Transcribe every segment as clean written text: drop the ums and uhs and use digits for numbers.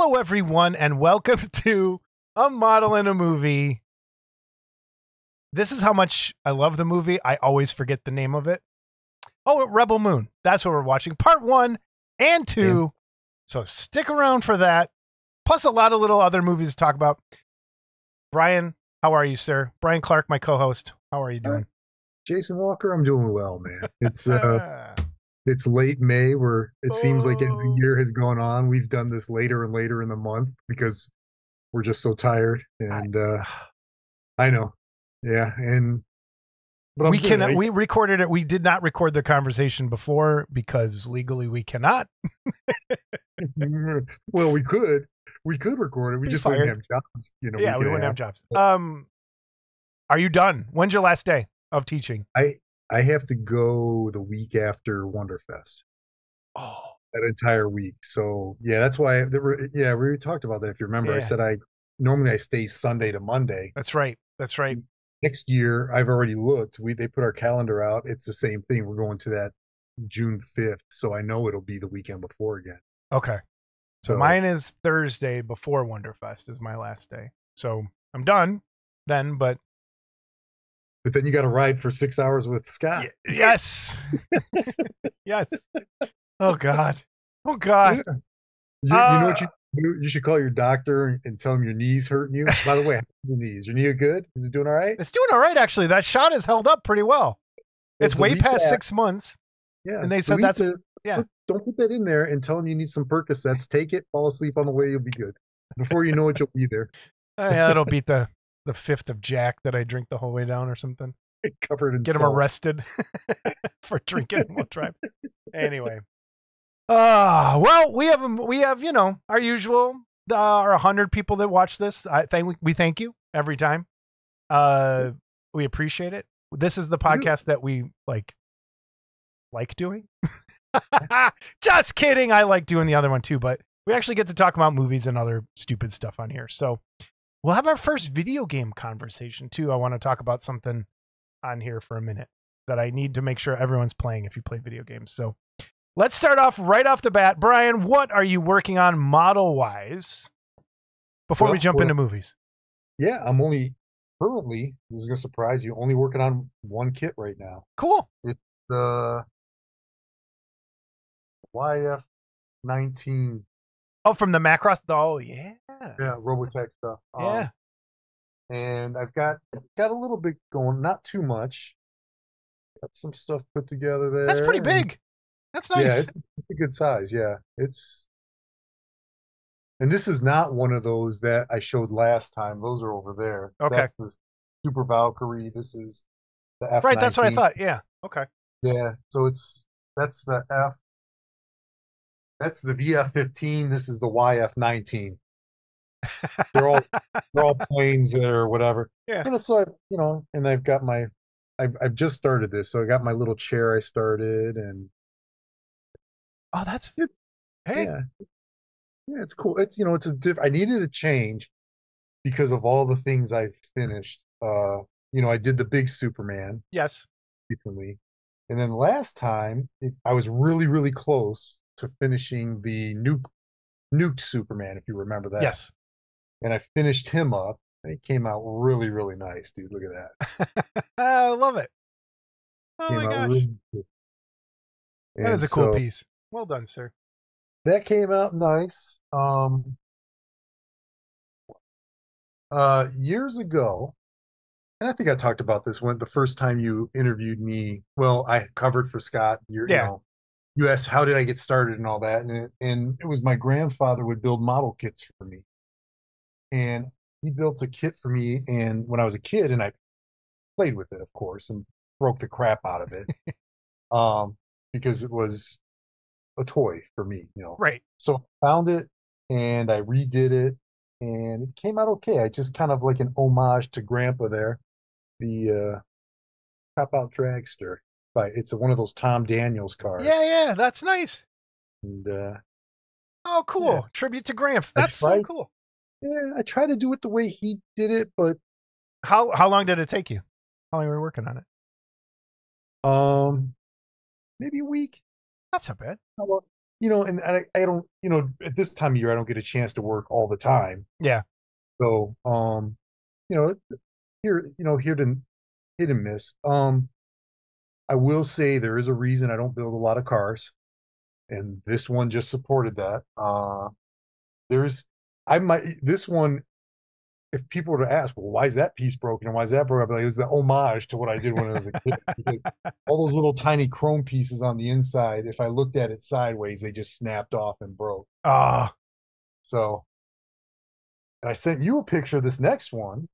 Hello, everyone, and welcome to A Model in a Movie. This is how much I love the movie. I always forget the name of it. Oh, Rebel Moon. That's what we're watching. Part 1 and 2. Yeah. So stick around for that. Plus a lot of little other movies to talk about. Brian, how are you, sir? Brian Clark, my co-host. How are you doing? Jason Walker, I'm doing well, man. It's late May where it seems like as the year has gone on, we've done this later and later in the month because we're just so tired. And I know. Yeah. But we recorded it. We did not record the conversation before because legally we cannot. Well, we could record it. We just wouldn't have jobs. We wouldn't have jobs. Are you done? When's your last day of teaching? I have to go the week after Wonderfest. Oh, that entire week. So yeah, that's why we talked about that. If you remember, I said normally I stay Sunday to Monday. That's right. Next year, I've already looked. They put our calendar out. It's the same thing. We're going to that June 5th, so I know it'll be the weekend before again. Okay. So mine is Thursday before Wonderfest is my last day. So I'm done then, but then you got to ride for 6 hours with Scott. Yes. Yes. Oh God. Yeah. You know what you do? You should call your doctor and tell him your knee's hurting you. By the way, how are your knees? Your knee good? Is it doing all right? It's doing all right, actually. That shot has held up pretty well. It's way past 6 months. Yeah. And they said that's Don't put that in there and tell him you need some Percocets. Take it, fall asleep on the way, you'll be good. Before you know it, you'll be there. Yeah, that'll beat the fifth of Jack that I drink the whole way down or something. Covered in Get salt. him arrested for drinking one drive. Anyway. Well, we have our usual our 100 people that watch this. We thank you every time. We appreciate it. This is the podcast that we like doing. Just kidding. I like doing the other one too, but we actually get to talk about movies and other stupid stuff on here. So we'll have our first video game conversation too. I want to talk about something on here for a minute that I need to make sure everyone's playing if you play video games. So let's start off right off the bat. Brian, what are you working on model-wise before we jump into movies? Yeah, I'm only currently, this is going to surprise you, only working on one kit right now. Cool. It's the YF-19. Oh, from the Macross? Oh, yeah. Yeah, Robotech stuff. Yeah. And I've got a little bit going, not too much. Got some stuff put together there. That's pretty big. That's nice. Yeah, it's a good size. Yeah, and this is not one of those that I showed last time. Those are over there. Okay. That's the Super Valkyrie. This is the F-19. Right, that's what I thought. Yeah. Okay. Yeah. So that's the VF-15. This is the YF-19. They're all planes or whatever. Yeah. So and I've got I've just started this, so I got my little chair I started, and yeah, it's cool. It's I needed a change because of all the things I've finished. I did the big Superman. Yes. Recently, and then last time I was really, really close to finishing the nuked Superman, if you remember that. Yes. And I finished him up. It came out really, really nice, dude. Look at that. I love it. Oh my gosh. Really cool. That is a cool piece. Well done, sir. That came out nice. Years ago, and I think I talked about this when the first time you interviewed me. Well, I covered for Scott. You asked how did I get started and all that, and it was my grandfather would build model kits for me. And he built a kit for me, and when I was a kid, and I played with it, of course, and broke the crap out of it, because it was a toy for me, Right. So I found it, and I redid it, and it came out okay. I just kind of like an homage to Grandpa there, the Cop Out Dragster. It's one of those Tom Daniels cars. Yeah, that's nice. And oh, cool. Yeah. Tribute to Gramps. That's so cool. Yeah, I tried to do it the way he did it, but how long did it take you? How long were you working on it? Maybe a week. That's not bad. and I don't, at this time of year, I don't get a chance to work all the time. Yeah. So, you know, here to hit and miss. I will say there is a reason I don't build a lot of cars, and this one just supported that. There's, I might, this one, if people were to ask, well, why is that piece broken and why is that broken? I'd be like, it was the homage to what I did when I was a kid. Because all those little tiny chrome pieces on the inside, if I looked at it sideways, they just snapped off and broke. Ah, So, and I sent you a picture of this next one,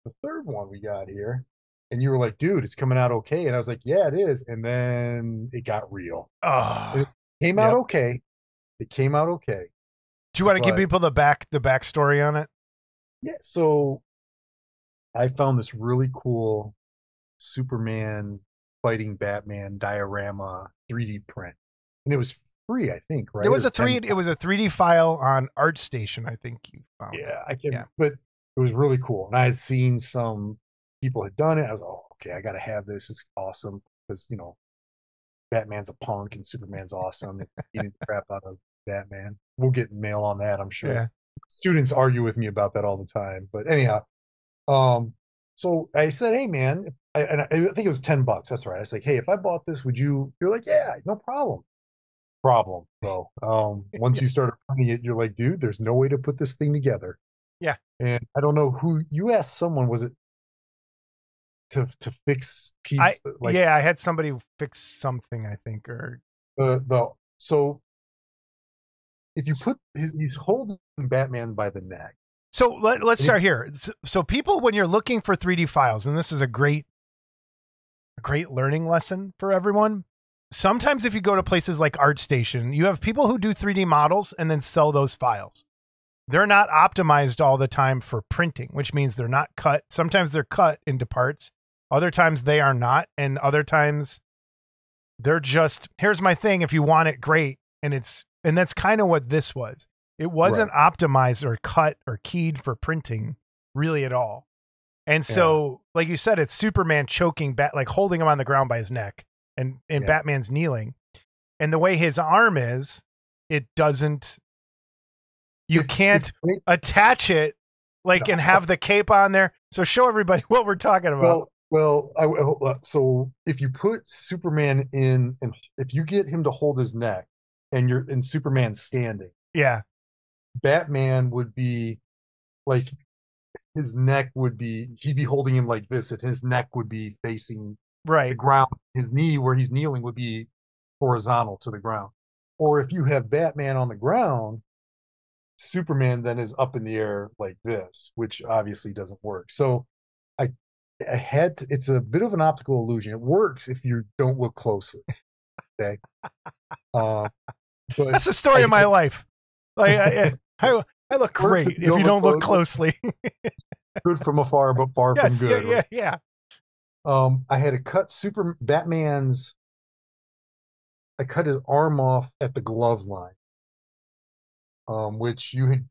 the third one we got here, and you were like, dude, it's coming out okay. And I was like, yeah, it is. And then it got real. It ah. came out Yep. okay. It came out okay. Do you want to give But people the backstory on it? yeah, so I found this really cool Superman fighting Batman diorama 3D print. And it was free, I think, right? It It was was a 10. it was a 3D file on ArtStation, I think you found it. Yeah, I can, Yeah. but it was really cool. And I had seen some people had done it. I was, oh, okay, I got to have this. It's awesome because, Batman's a punk and Superman's awesome and beating the crap out of Batman. We'll get mail on that, I'm sure. Yeah. Students argue with me about that all the time. But anyhow, um, so I said, hey man, and I think it was $10. That's right. I was like, hey, if I bought this, would you? You're like, yeah, no problem. Problem though. Once you started putting it, you're like, dude, there's no way to put this thing together. Yeah. And I don't know who you asked someone, was it to fix I piece like yeah, I had somebody fix something, I think, or the so if you put he's holding Batman by the neck. so let's And start here. So people, when you're looking for 3D files, and this is a great learning lesson for everyone. Sometimes if you go to places like ArtStation, you have people who do 3D models and then sell those files. They're not optimized all the time for printing, which means they're not cut. Sometimes they're cut into parts. Other times they are not. And other times they're just, here's my thing. If you want it, great. And that's kind of what this was. It wasn't optimized or cut or keyed for printing really at all. And so, like you said, it's Superman choking like holding him on the ground by his neck, and Batman's kneeling. And the way his arm is, it doesn't, you can't attach it like and have the cape on there. So show everybody what we're talking about. So if you put Superman in, and if you get him to hold his neck, and you're in Superman standing, Yeah, Batman would be like his neck would be he'd be holding him like this, and his neck would be facing the right. ground. His knee where he's kneeling would be horizontal to the ground. Or if you have Batman on the ground, Superman then is up in the air like this, which obviously doesn't work. So I, I had to, it's a bit of an optical illusion. It works if you don't look closely. Okay. Uh, but That's the story of my life. Like I look great if you don't look closely. Good from afar, but far from good. Yeah. I had to cut I cut his arm off at the glove line. Which you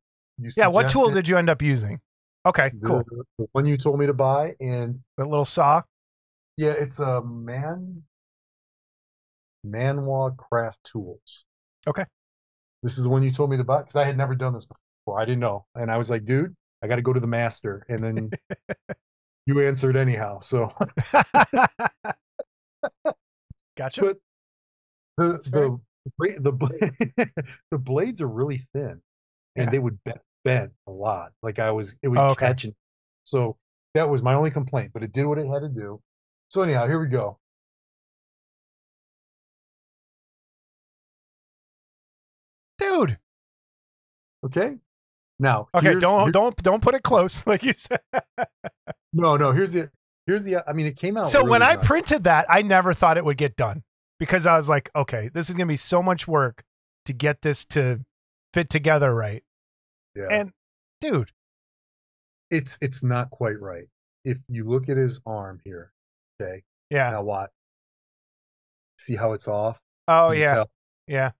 Yeah, what tool did you end up using? Okay, cool. The one you told me to buy, and the little saw. Yeah, it's a Manwa Craft Tools. Okay. This is the one you told me to buy because I had never done this before. I didn't know, and I was like, dude, I got to go to the master, and then you answered anyhow. So, gotcha. But the the blades are really thin, and they would bend a lot. Like it would catch. So that was my only complaint, but it did what it had to do. So anyhow, here we go. Dude. Okay. Now, okay, don't put it close, like you said. No. Here's the. I mean, it came out. So really when I nice. printed that, I never thought it would get done because I was like, okay, this is gonna be so much work to get this to fit together right. Yeah. And dude, it's not quite right. If you look at his arm here, okay. Yeah. Now what? See how it's off? Oh yeah. Yeah.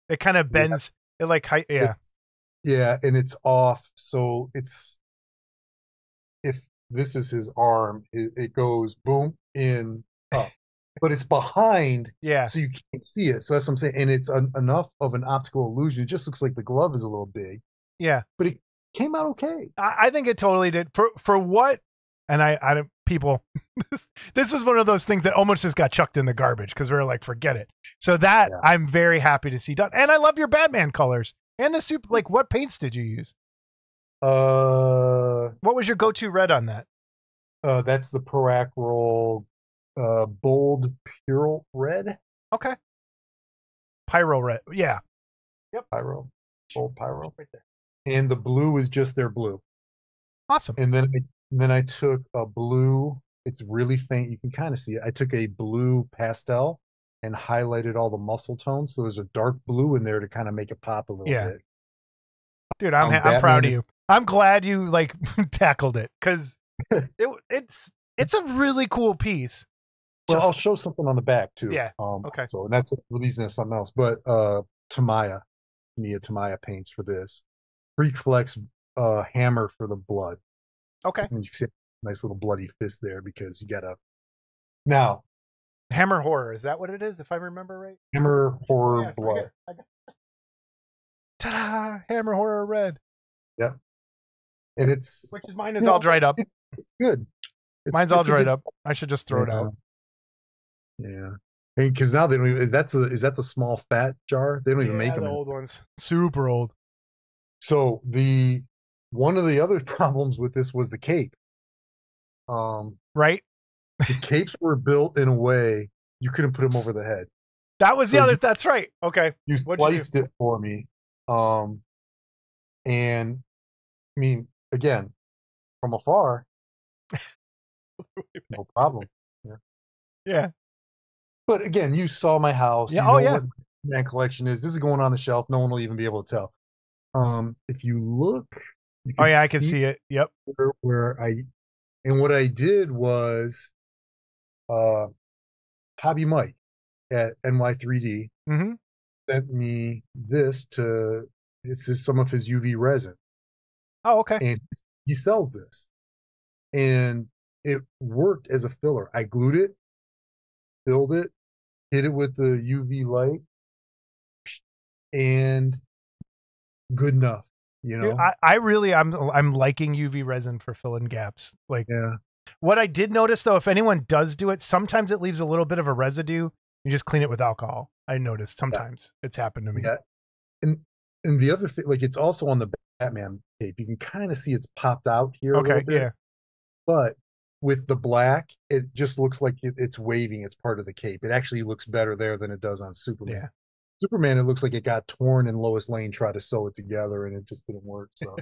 It kind of bends. It like yeah, and it's off. So if this is his arm, it goes boom in up. but it's behind, Yeah. so you can't see it. So that's what I'm saying. And it's enough of an optical illusion. It just looks like the glove is a little big, Yeah. but it came out okay. I think it totally did for what, and I don't people. This was one of those things that almost just got chucked in the garbage because we were like, forget it. So that Yeah. I'm very happy to see done, and I love your Batman colors and the soup. Like, what paints did you use? What was your go-to red on that? That's the Proacroll bold pure red. Okay, pyro red. Yeah. Yep. Pyro, bold pyro. Right there. And the blue is just their blue. Awesome. And then I took a blue. It's really faint. You can kind of see it. I took a blue pastel and highlighted all the muscle tones. So there's a dark blue in there to kind of make it pop a little Yeah. bit. Dude, I'm proud of you. I'm glad you like tackled it because it's a really cool piece. Well, I'll show something on the back too. Yeah. Okay. So, and that's releasing into something else. But Tamaya, Mia Tamaya paints for this. Freak Flex hammer for the blood. Okay. And you can see a nice little bloody fist there because you gotta now Hammer horror, is that what it is? If I remember right. hammer horror blood. Ta-da! Hammer horror red. Yep. And it's which is mine is all dried up. It's good. Mine's all dried up. I should just throw it out. Yeah. Because now they don't even, is that the small fat jar? They don't even make them. The old ones. Super old. So one of the other problems with this was the cape. Right? The capes were built in a way you couldn't put them over the head. That was the other. That's right. Okay. You sliced it for me. And I mean, again, from afar, no problem. Yeah. Yeah. But again, you saw my house. Yeah. You know yeah. what my collection is. This is going on the shelf. No one will even be able to tell. If you look, you can I can see it. Yep. What I did was, Hobby Mike at NY3D sent me this this is some of his UV resin. Oh, okay. And he sells this. And it worked as a filler. I glued it, filled it, hit it with the UV light, and good enough. You know, I'm liking UV resin for filling gaps. Like, yeah. What I did notice though, if anyone does do it, sometimes it leaves a little bit of a residue. You just clean it with alcohol. I noticed sometimes it's happened to me. Yeah. And the other thing, like, it's also on the Batman tape. You can kind of see it's popped out here a little bit. Yeah. But with the black, it just looks like it's waving. It's part of the cape. It actually looks better there than it does on Superman. Yeah. Superman, it looks like it got torn and Lois Lane tried to sew it together and it just didn't work. So,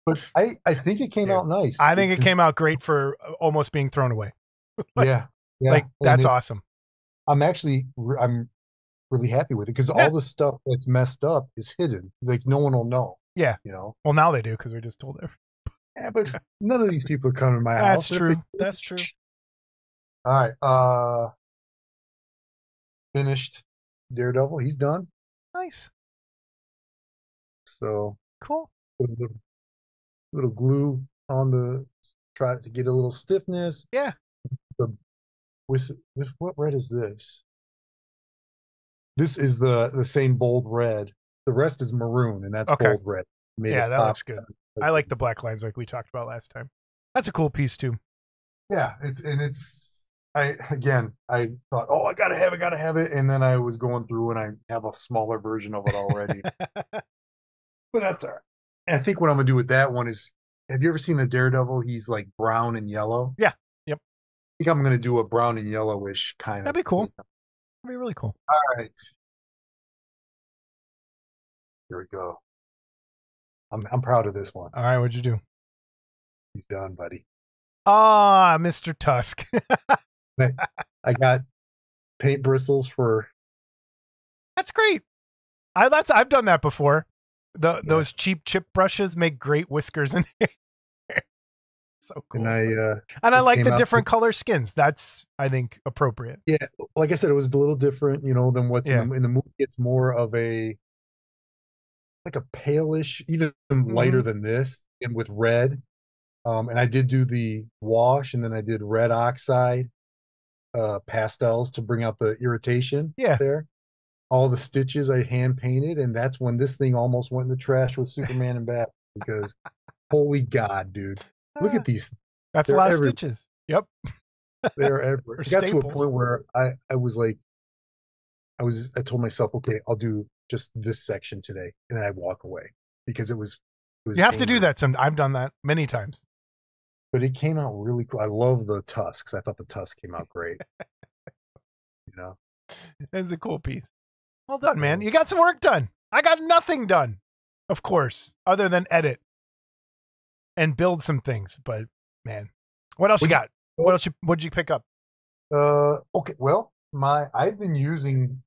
but I think it came out nice. I think it came out great for almost being thrown away. Yeah. Like, that's awesome. I'm really happy with it because all the stuff that's messed up is hidden. Like, no one will know. Yeah. You know? Well, now they do because we just told them. Yeah, but none of these people are coming to my house. That's true. That's true. All right. Finished Daredevil. He's done. Nice. So cool. Put a little glue on try to get a little stiffness. Yeah. What red is this? This is the same bold red. The rest is maroon, and that's bold red. That looks good. I like the black lines like we talked about last time. That's a cool piece too. Yeah, I thought, oh, I gotta have it, and then I was going through and I have a smaller version of it already. But that's all right. And I think what I'm gonna do with that one is, have you ever seen the Daredevil? He's like brown and yellow. Yeah. Yep. I think I'm gonna do a brown and yellowish kind of. That'd be cool. That'd be really cool. All right. Here we go. I'm proud of this one. All right, what'd you do? He's done, buddy. Ah, Mr. Tusk. I got paint bristles for. That's great. I've done that before. Those cheap chip brushes make great whiskers and hair. So cool. And I like the different color skins. That's, I think, appropriate. Yeah, like I said, it was a little different, than what's in the movie. It's more of a palish, even lighter than this, and with red. And I did do the wash, and then I did red oxide. pastels to bring out the irritation Yeah. there. All the stitches I hand painted, and that's when this thing almost went in the trash with Superman and Bat because holy God, dude. Look at these. That's a They're lot of everywhere. stitches. Yep. They're everywhere. Or It got to a staples. point where I was like, I told myself, okay, I'll do just this section today. And then I walk away because it was You have to do anger. that. I've done that many times. But it came out really cool. I love the tusks. I thought the tusk came out great. You know, It's a cool piece. Well done, man. so You got some work done. I got nothing done, of course, other than edit and build some things. But man, what else you got? What'd you pick up? okay. Well, I've been using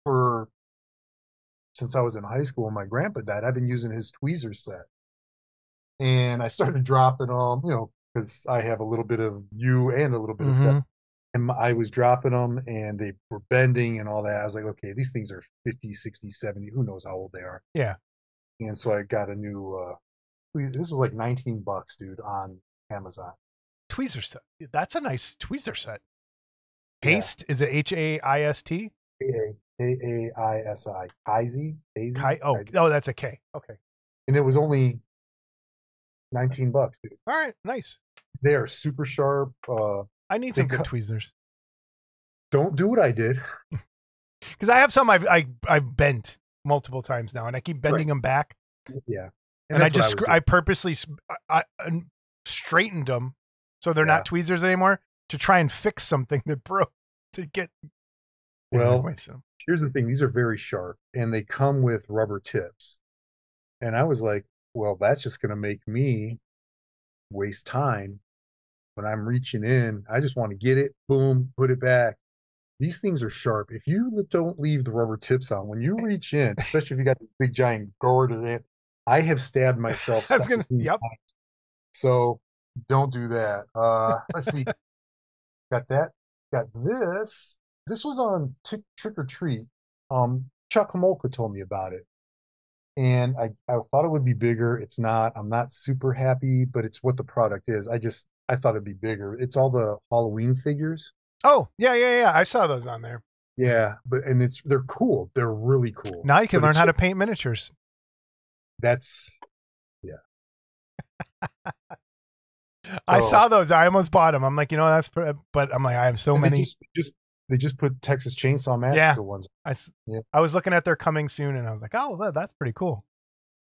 for since I was in high school and my grandpa died, I've been using his tweezer set. And I started dropping them, because I have a little bit of you and a little bit of Scott. Mm-hmm. And I was dropping them and they were bending and all that. I was like, okay, these things are 50, 60, 70. Who knows how old they are? Yeah. And so I got a new, this was like $19, dude, on Amazon. Tweezer set. That's a nice tweezer set. Yeah. Haste? Is it Haist? Kaisi. Kaisi? Oh, that's a K. Okay. And it was only $19, dude. All right. Nice. They are super sharp. I need some good tweezers. Don't do what I did. Because I have some I've bent multiple times now, and I keep bending them back. Yeah. And I purposely straightened them so they're not tweezers anymore to try and fix something that broke to get. Well, here's the thing. These are very sharp and they come with rubber tips. And I was like, well, that's just going to make me waste time when I'm reaching in. I just want to get it, boom, put it back. These things are sharp. If you don't leave the rubber tips on, when you reach in, especially if you got this big giant gourd in it, I have stabbed myself. Yep. So don't do that. Let's see. Got that. Got this. This was on Trick or Treat. Chuck Homolka told me about it. And I thought it would be bigger. It's not. I'm not super happy, but it's what the product is. I thought it'd be bigger. It's all the Halloween figures. Oh, yeah. I saw those on there. Yeah, they're cool. They're really cool. Now you can learn how to paint miniatures. I saw those. I almost bought them. I'm like, but I'm like, I have so many. They just put Texas Chainsaw Massacre ones. I was looking at their coming soon, and I was like, oh, that's pretty cool.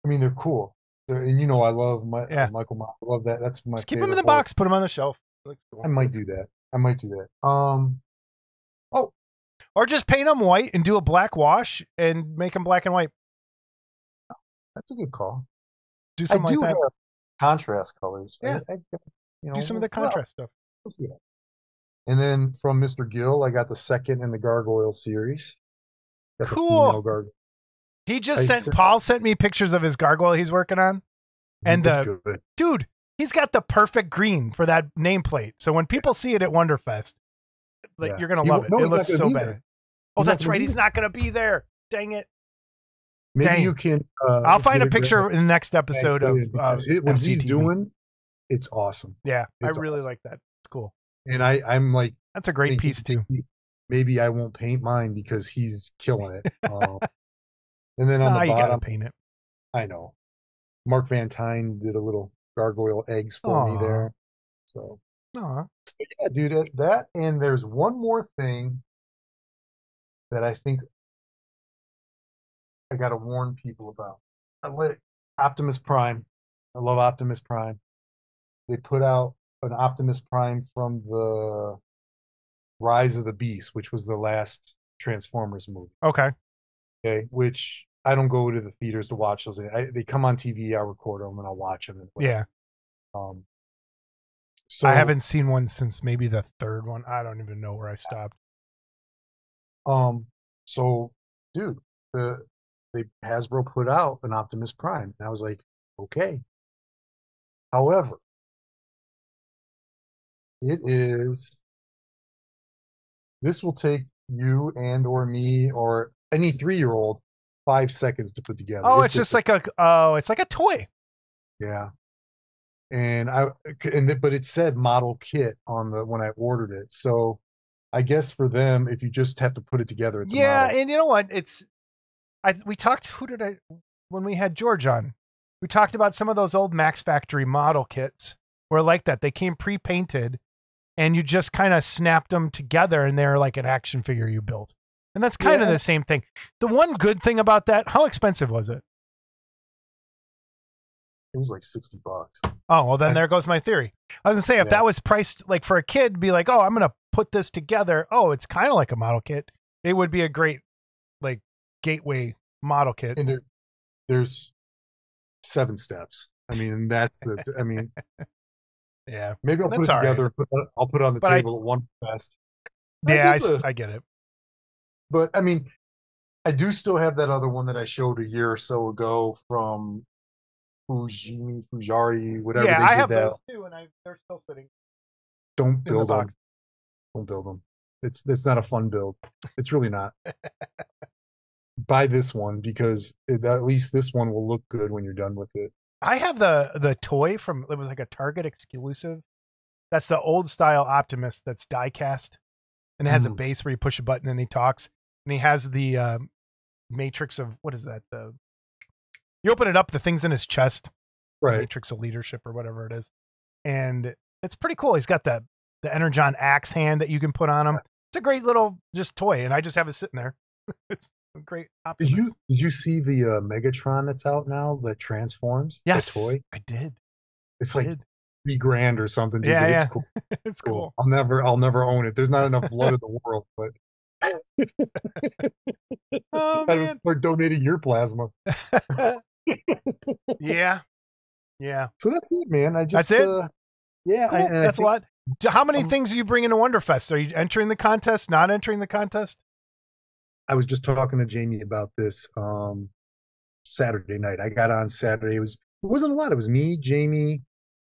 I mean, they're cool. And I love Michael Myers. I love that. That's my. Just keep them in the box. Put them on the shelf. Cool. I might do that. Or just paint them white and do a black wash and make them black and white. That's a good call. Do something like that. Have contrast colors. Yeah. Do some of the contrast stuff. Let's see that. And then from Mr. Gill, I got the second in the Gargoyle series. Got cool. Gargoyle. He just Paul sent me pictures of his gargoyle he's working on. And good. Dude, he's got the perfect green for that nameplate. So when people see it at Wonderfest, you're going to love it. It looks so bad. Oh, that's right. He's not going to be there. Dang it. Maybe you can. I'll find a picture in the next episode of what he's doing. It's awesome. Yeah, I really like that. It's cool. And I'm like, that's a great piece too. Maybe I won't paint mine because he's killing it. And then on the bottom, you gotta paint it. I know. Mark Van Tine did a little gargoyle eggs for me there. So yeah, dude, that. And there's one more thing that I think I got to warn people about. Optimus Prime. I love Optimus Prime. They put out an Optimus Prime from the Rise of the Beast, which was the last Transformers movie. Okay, which I don't go to the theaters to watch those. They come on TV, I record them, and I'll watch them. Yeah. So I haven't seen one since maybe the third one. I don't even know where I stopped. So, dude, Hasbro put out an Optimus Prime, and I was like, okay. However, this will take you and or me or any 3-year-old 5 seconds to put together. Oh, it's just like it's like a toy. Yeah. But it said model kit on when I ordered it. So I guess for them, if you just have to put it together, it's a Yeah, model. and you know what? We talked. When we had George on? We talked about some of those old Max Factory model kits were like that. They came pre-painted, and you just kind of snapped them together, and they're like an action figure you built. And that's kind of Yeah, the same thing. The one good thing about that, how expensive was it? it was like $60. Oh, well, then I there goes my theory. I was gonna say if yeah, that was priced like for a kid, be like, oh, I'm gonna put this together. Oh, it's kind of like a model kit. It would be a great like gateway model kit. and there's 7 steps. I mean, and that's the. I mean, Yeah, maybe I'll put that's it all right. together. I'll put it on the But table at one fest. I yeah, did this, I get it. but I mean, I do still have that other one that I showed a year or so ago from Fujari, whatever Yeah, they I did have that. those too, and they're still sitting Don't in the build them. box. Don't build them. It's not a fun build. It's really not. Buy this one because at least this one will look good when you're done with it. I have the toy from it was like a Target exclusive. That's the old style Optimus that's die cast, and it has a Mm, base where you push a button and he talks, and he has the matrix of what is that? The you open it up, the thing's in his chest, the right. matrix of leadership or whatever it is, and it's pretty cool. He's got the Energon axe hand that you can put on him. It's a great little just toy, and I just have it sitting there. It's a great Optimus. Did you see the Megatron that's out now that transforms? That Yes, toy? I did. It's I like did. 3 grand or something, dude. Yeah, But it's yeah. cool. It's Cool. cool. I'll never own it. There's not enough blood in the world, but Oh I would man. start donating your plasma. Yeah. Yeah. So that's it, man. I That's just it. yeah, Cool. and I That's a think lot. How many um, things are you bringing to Wonderfest? Are you entering the contest? Not entering the contest? I was just talking to Jamie about this Saturday night. I got on Saturday. It wasn't a lot. It was me, Jamie,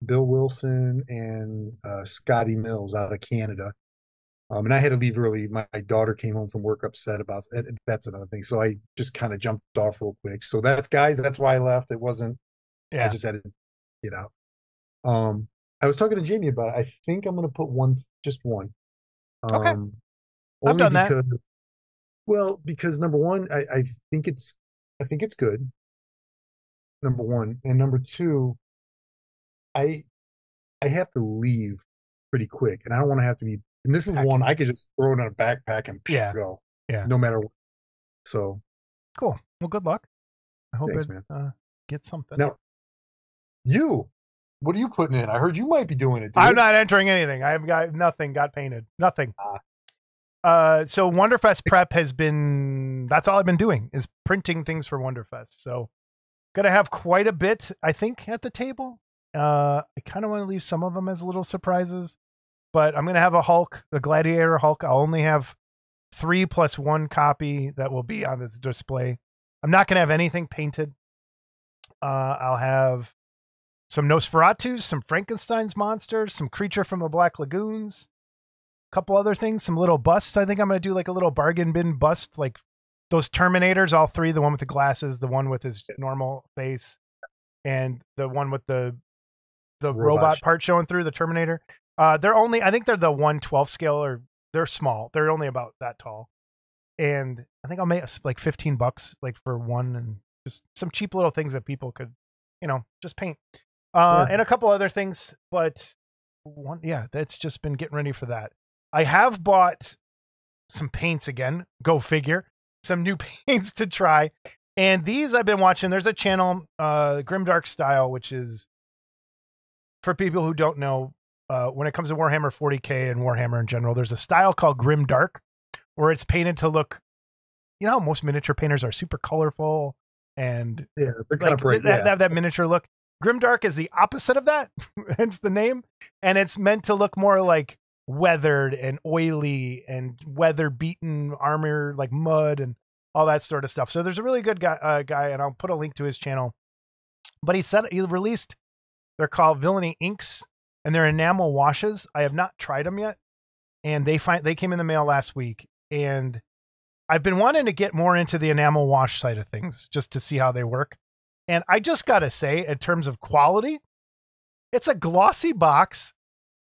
Bill Wilson, and Scotty Mills out of Canada. And I had to leave early. My daughter came home from work upset about and that's another thing. So I just kind of jumped off real quick. So that's guys, that's why I left. It wasn't I Yeah. just had to get out. I was talking to Jamie about it. I think I'm gonna put one, just one. Okay. Um, I've only done that. because well, because number one, think I think it's good, number one. And number two, I I have to leave pretty quick and I don't want to have to be and this is one Packing. I could just throw it in a backpack and Yeah. go, Yeah. no matter what. So Cool. Well, good luck. I hope thanks, it man. gets something. Now you, what are you putting in? I heard you might be doing it, I'm dude. not entering anything. I've got nothing got painted. Nothing. Ah, So Wonderfest prep has been that's all I've been doing is printing things for Wonderfest. So gonna have quite a bit, I think, at the table. I kind of want to leave some of them as little surprises, but I'm gonna have a Hulk, the Gladiator Hulk. I'll only have 3 plus 1 copy that will be on this display. I'm not gonna have anything painted. I'll have some Nosferatus, some Frankenstein's monsters, some Creature from the Black Lagoons, a couple other things, some little busts. I think I'm going to do like a little bargain bin bust, like those Terminators, all 3, the one with the glasses, the one with his normal face, and the one with the robot part showing through, the Terminator. They're only, I think they're the 1/12 scale, or they're small. They're only about that tall. And I think I'll make like $15 like for one, and just some cheap little things that people could, just paint. yeah. And a couple other things, but that's just been getting ready for that. I have bought some paints again, go figure, some new paints to try. And these I've been watching. There's a channel, Grimdark Style, which is for people who don't know, when it comes to Warhammer 40K and Warhammer in general, there's a style called Grimdark where it's painted to look, how most miniature painters are super colorful and Yeah, they're kind of bright. have that miniature look. Grimdark is the opposite of that, hence the name. And it's meant to look more like weathered and oily and weather beaten armor, like mud and all that sort of stuff. So there's a really good guy, and I'll put a link to his channel. But he released, they're called Villainy Inks, and they're enamel washes. I have not tried them yet, and they came in the mail last week, and I've been wanting to get more into the enamel wash side of things just to see how they work. And I just got to say, in terms of quality, it's a glossy box.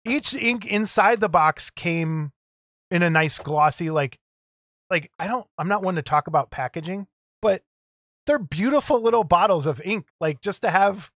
Each ink inside the box came in a nice glossy, like I'm not one to talk about packaging, but they're beautiful little bottles of ink. Like just to have,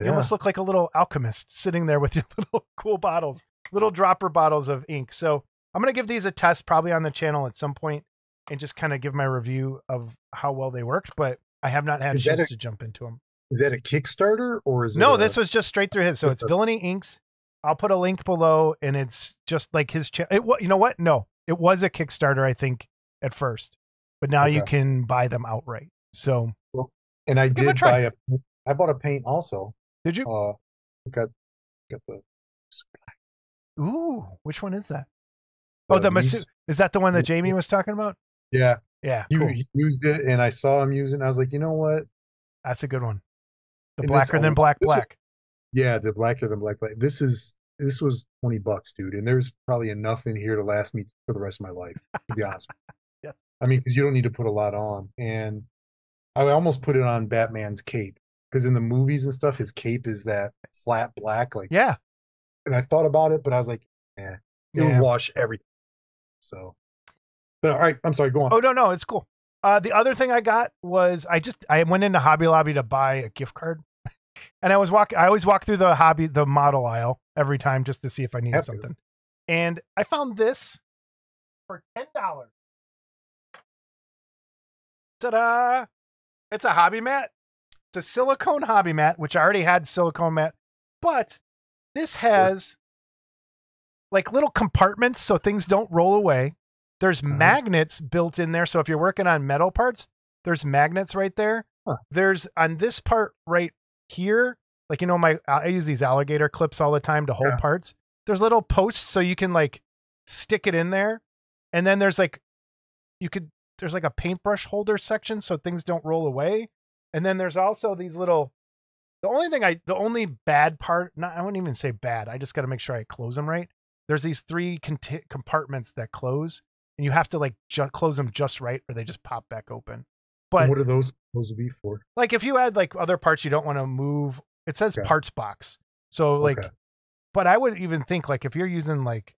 you almost look like a little alchemist sitting there with your little cool bottles, little dropper bottles of ink. So I'm going to give these a test probably on the channel at some point and just kind of give my review of how well they worked, but I have not had a chance to jump into them. Is that a Kickstarter or is it? No, this was just straight through his. So it's Villainy Inks. I'll put a link below, and it's just like his channel. You know what? No, it was a Kickstarter, I think, at first, but now you can buy them outright. So, and I did buy I bought a paint also. Did you? Got the. Ooh, which one is that? Oh, the Masu. Is that the one that Jamie was talking about? Yeah. Yeah. Cool. He used it, and I saw him using it. I was like, you know what? That's a good one. The blacker than black. Yeah, the blacker than black. This was $20, dude, and there's probably enough in here to last me for the rest of my life. To be honest. Yeah. I mean, because you don't need to put a lot on, and I almost put it on Batman's cape because in the movies and stuff, his cape is that flat black, like yeah. And I thought about it, but I was like, it would wash everything. So, but all right, I'm sorry, go on. Oh no, it's cool. The other thing I got was I went into Hobby Lobby to buy a gift card, and I always walk through the model aisle every time just to see if I needed something, and I found this for $10. Ta-da! It's a hobby mat. It's a silicone hobby mat, which I already had silicone mat, but this has like little compartments so things don't roll away. There's magnets built in there. So if you're working on metal parts, there's magnets right there. There's on this part right here, like, you know, I use these alligator clips all the time to hold parts. There's little posts so you can like stick it in there. And then there's like, there's like a paintbrush holder section so things don't roll away. And then there's also these little, the only bad part, I wouldn't even say bad. I just got to make sure I close them right. There's these 3 compartments that close, and you have to like close them just right or they just pop back open. But and what are those supposed to be for? Like if you had like other parts you don't want to move, it says parts box. So like, but I would even think like if you're using like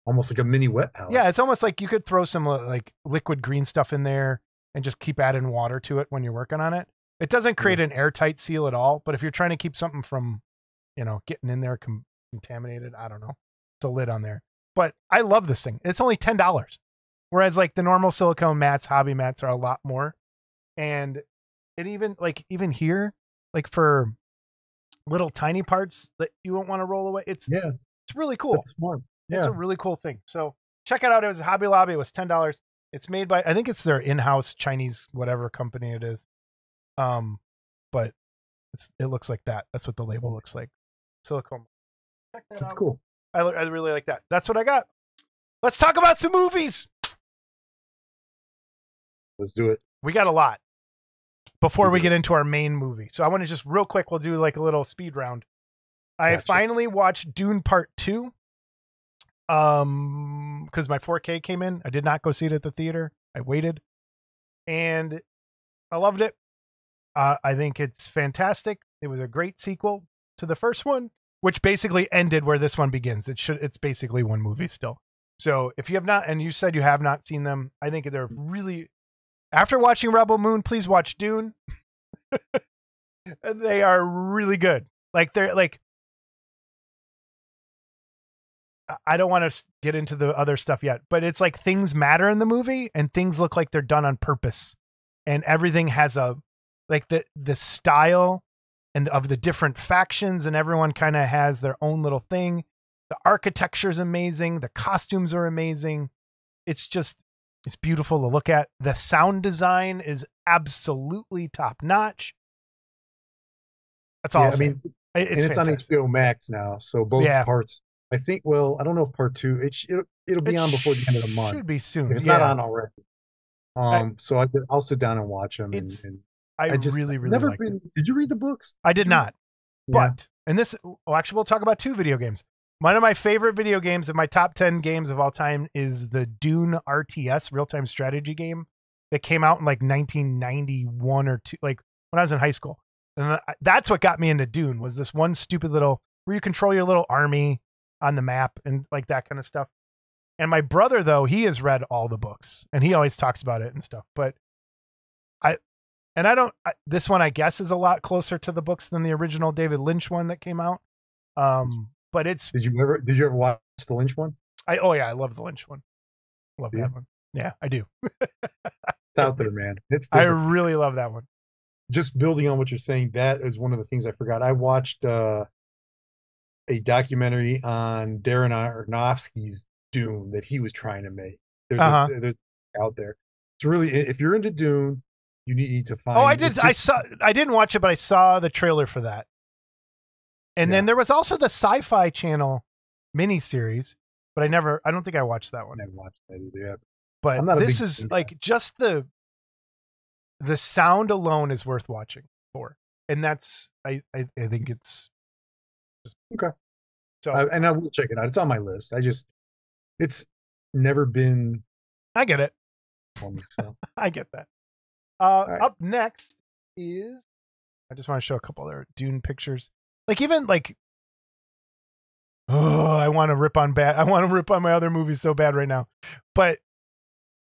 almost like a mini wet palette. Yeah, it's almost like you could throw some like liquid green stuff in there and just keep adding water to it when you're working on it. It doesn't create an airtight seal at all, but if you're trying to keep something from, you know, getting in there contaminated, I don't know. It's a lid on there. But I love this thing. It's only $10. Whereas like the normal silicone mats, hobby mats are a lot more. And it even here, like for little tiny parts that you won't want to roll away, it's really cool. That's smart. Yeah. It's a really cool thing. So check it out. It was a Hobby Lobby. It was $10. It's made by, I think it's their in-house Chinese whatever company it is. But it looks like that. That's what the label looks like. Silicone. Check that out. That's cool. I really like that. That's what I got. Let's talk about some movies. Let's do it. We got a lot before we get into our main movie. So I want to just real quick, we'll do like a little speed round. I finally watched Dune Part 2. Because my 4K came in. I did not go see it at the theater. I waited. And I loved it. I think it's fantastic. It was a great sequel to the first one, which basically ended where this one begins. It's basically one movie still. So if you have not, and you said you have not seen them, I think they're really, after watching Rebel Moon, please watch Dune. They are really good. Like they're like, I don't want to get into the other stuff yet, but it's like things matter in the movie and things look like they're done on purpose. And everything has like the style and of the different factions, and everyone kind of has their own little thing. The architecture is amazing. The costumes are amazing. It's beautiful to look at. The sound design is absolutely top notch. That's all. I mean, it's on HBO Max now, so both parts. I think. Well, I don't know if part 2. It'll be on before the end of the month. Should be soon. It's not on already. So I'll sit down and watch them. I really never like been. Did you read the books? I did not. But and this. Oh, actually, we'll talk about 2 video games. One of my favorite video games of my top 10 games of all time is the Dune RTS real-time strategy game that came out in like 1991 or 2, like when I was in high school. And that's what got me into Dune, was this one stupid little where you control your little army on the map and like that kind of stuff. And my brother, though, he has read all the books and he always talks about it and stuff. But this one, I guess, is a lot closer to the books than the original David Lynch one that came out. But it's. Did you ever watch the Lynch one? I love the Lynch one. Love that one. Yeah, I do. It's out there, man. I really love that one. Just building on what you're saying, that is one of the things I forgot. I watched a documentary on Darren Aronofsky's Dune that he was trying to make. There's out there. It's really, if you're into Dune, you need to find. Oh, I did. I didn't watch it, but I saw the trailer for that. And then there was also the Sci-Fi Channel miniseries, but I don't think I watched that one. I haven't watched that either yet. But this is like just the sound alone is worth watching for. And that's, I think it's just okay. So, and I will check it out. It's on my list. It's never been. I get it. So. I get that. Right. Up next is, I just want to show a couple other Dune pictures. Like even like, I want to rip on my other movies so bad right now, but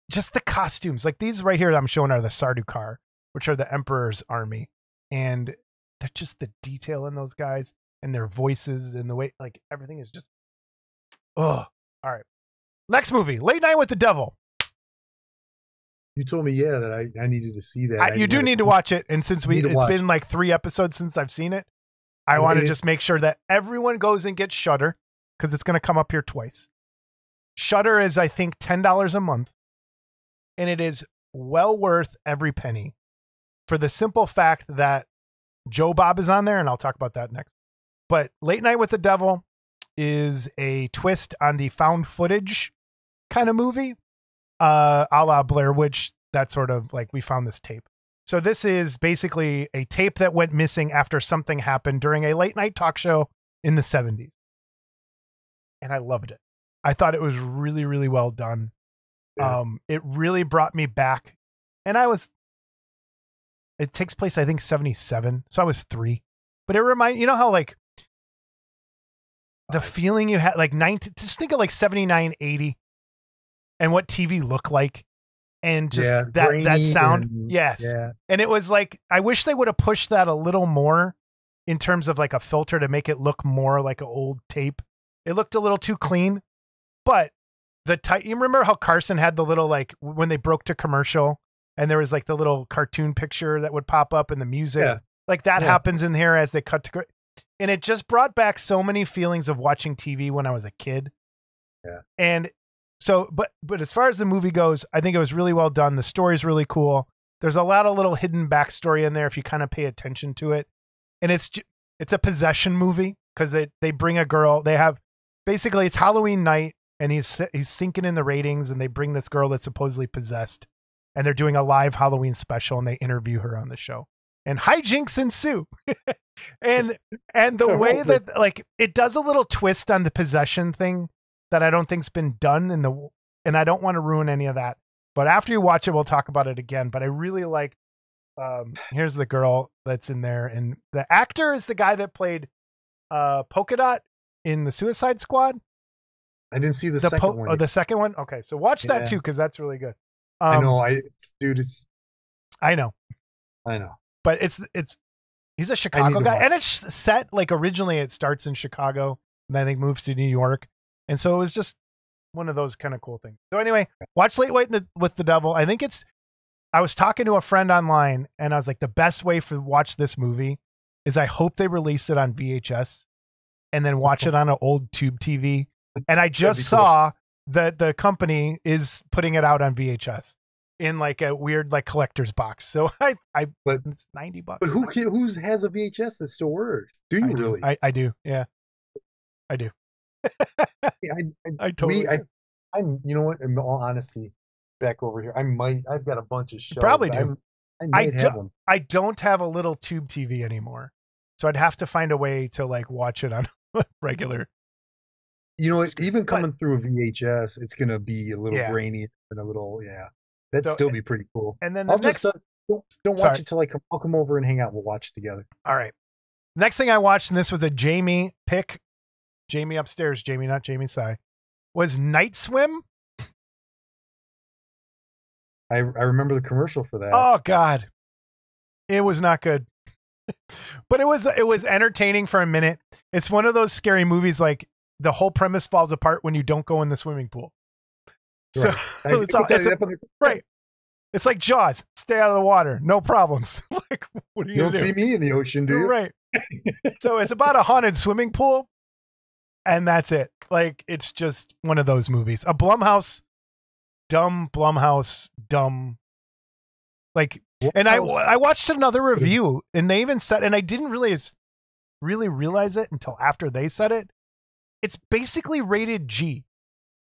just the costumes, like these right here that I'm showing are the Sardaukar, which are the Emperor's army, and they're just the detail in those guys and their voices and the way, like everything is just, all right. Next movie, Late Night with the Devil. You told me, that I needed to see that. You do need to watch it. And since it's been like 3 episodes since I've seen it, I want to just make sure that everyone goes and gets Shudder because it's going to come up here twice. Shudder is, I think, $10 a month. And it is well worth every penny for the simple fact that Joe Bob is on there. And I'll talk about that next. But Late Night with the Devil is a twist on the found footage kind of movie. A la Blair Witch, that sort of like we found this tape. So this is basically a tape that went missing after something happened during a late night talk show in the 70s. And I loved it. I thought it was really, really well done. Yeah. It really brought me back. And it takes place, I think, 77. So I was 3. But it you know how like the feeling you had, like just think of like 79, 80. And what TV looked like, and just that sound. Yes. Yeah. And it was like, I wish they would have pushed that a little more in terms of like a filter to make it look more like an old tape. It looked a little too clean, but you remember how Carson had the little, like when they broke to commercial and there was like the little cartoon picture that would pop up in the music, like that happens in here as they cut to, and it just brought back so many feelings of watching TV when I was a kid. Yeah. And so, but as far as the movie goes, I think it was really well done. The story's really cool. There's a lot of little hidden backstory in there if you kind of pay attention to it. And it's a possession movie because they bring a girl. They have basically it's Halloween night and he's sinking in the ratings, and they bring this girl that's supposedly possessed, and they're doing a live Halloween special, and they interview her on the show, and hijinks ensue. and the way that like it does a little twist on the possession thing that I don't think's been done and I don't want to ruin any of that. But after you watch it, we'll talk about it again. But I really like, here's the girl that's in there. And the actor is the guy that played Polka Dot in the Suicide Squad. I didn't see the second one. Oh, the second one? Okay. So watch that too, because that's really good. I know. I know. But he's a Chicago guy. And it's set like originally it starts in Chicago and I think moves to New York. And so it was just one of those kind of cool things. So anyway, watch Late Night with the Devil. I think I was talking to a friend online and I was like, the best way to watch this movie is I hope they release it on VHS and then watch it on an old tube TV. And I just saw that the company is putting it out on VHS in like a weird like collector's box. So but it's $90. But who has a VHS that still works? Do you really? I do. Yeah, I do. I totally. I'm. You know what? In all honesty, back over here, I've got a bunch of shows. Probably do. I might have them. I don't have a little tube TV anymore, so I'd have to find a way to like watch it on regular. You know, even coming through a VHS, it's gonna be a little grainy and a little That'd still be pretty cool. And then I'll just don't watch it till I'll come over and hang out. We'll watch it together. All right. Next thing I watched, and this was a Jamie pick. Jamie upstairs, Jamie, not Jamie Sai, was Night Swim. I remember the commercial for that. Oh God, it was not good. But it was entertaining for a minute. It's one of those scary movies like the whole premise falls apart when you don't go in the swimming pool. So Right. I it's can all tell it's you a, that, but right. It's like Jaws. Stay out of the water. No problems. Like, what are you you don't gonna see me in the ocean, do do? you? Right. So it's about a haunted swimming pool, and that's it. Like it's just one of those movies. A Blumhouse, dumb. Like, and House. I watched another review, and they even said, and I didn't really realize it until after they said it. It's basically rated G.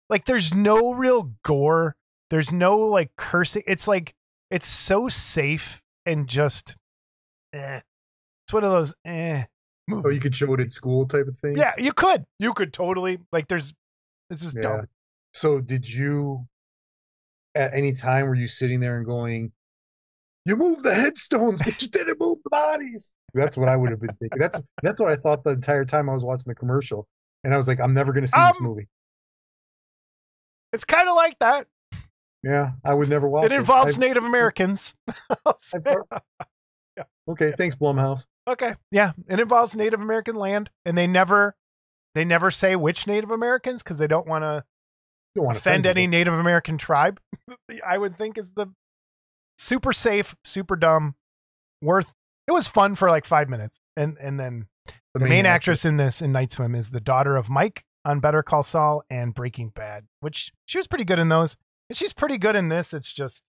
Like there's no real gore. There's no like cursing. It's like it's so safe and just It's one of those Oh, you movies. could show it at school type of Yeah, things. you could. You could totally like this is Yeah. dumb. So did you at any time were you sitting there and going, "You moved the headstones, but you didn't move the bodies"? That's what I would have been thinking. That's what I thought the entire time I was watching the commercial, and I was like, "I'm never going to see this Um, movie." it's kind of like that. Yeah, I would never It watch it. involves Native Americans. I'll I've say- yeah. okay, thanks, Blumhouse. Okay. Yeah, it involves Native American land, and they never say which Native Americans because they don't want to Don't want to offend offend any people. Native American tribe. I would think is the super safe, super dumb, worth. It was fun for like 5 minutes, and then the main actress in this in Night Swim is the daughter of Mike on Better Call Saul and Breaking Bad, which she was pretty good in those, and she's pretty good in this. It's just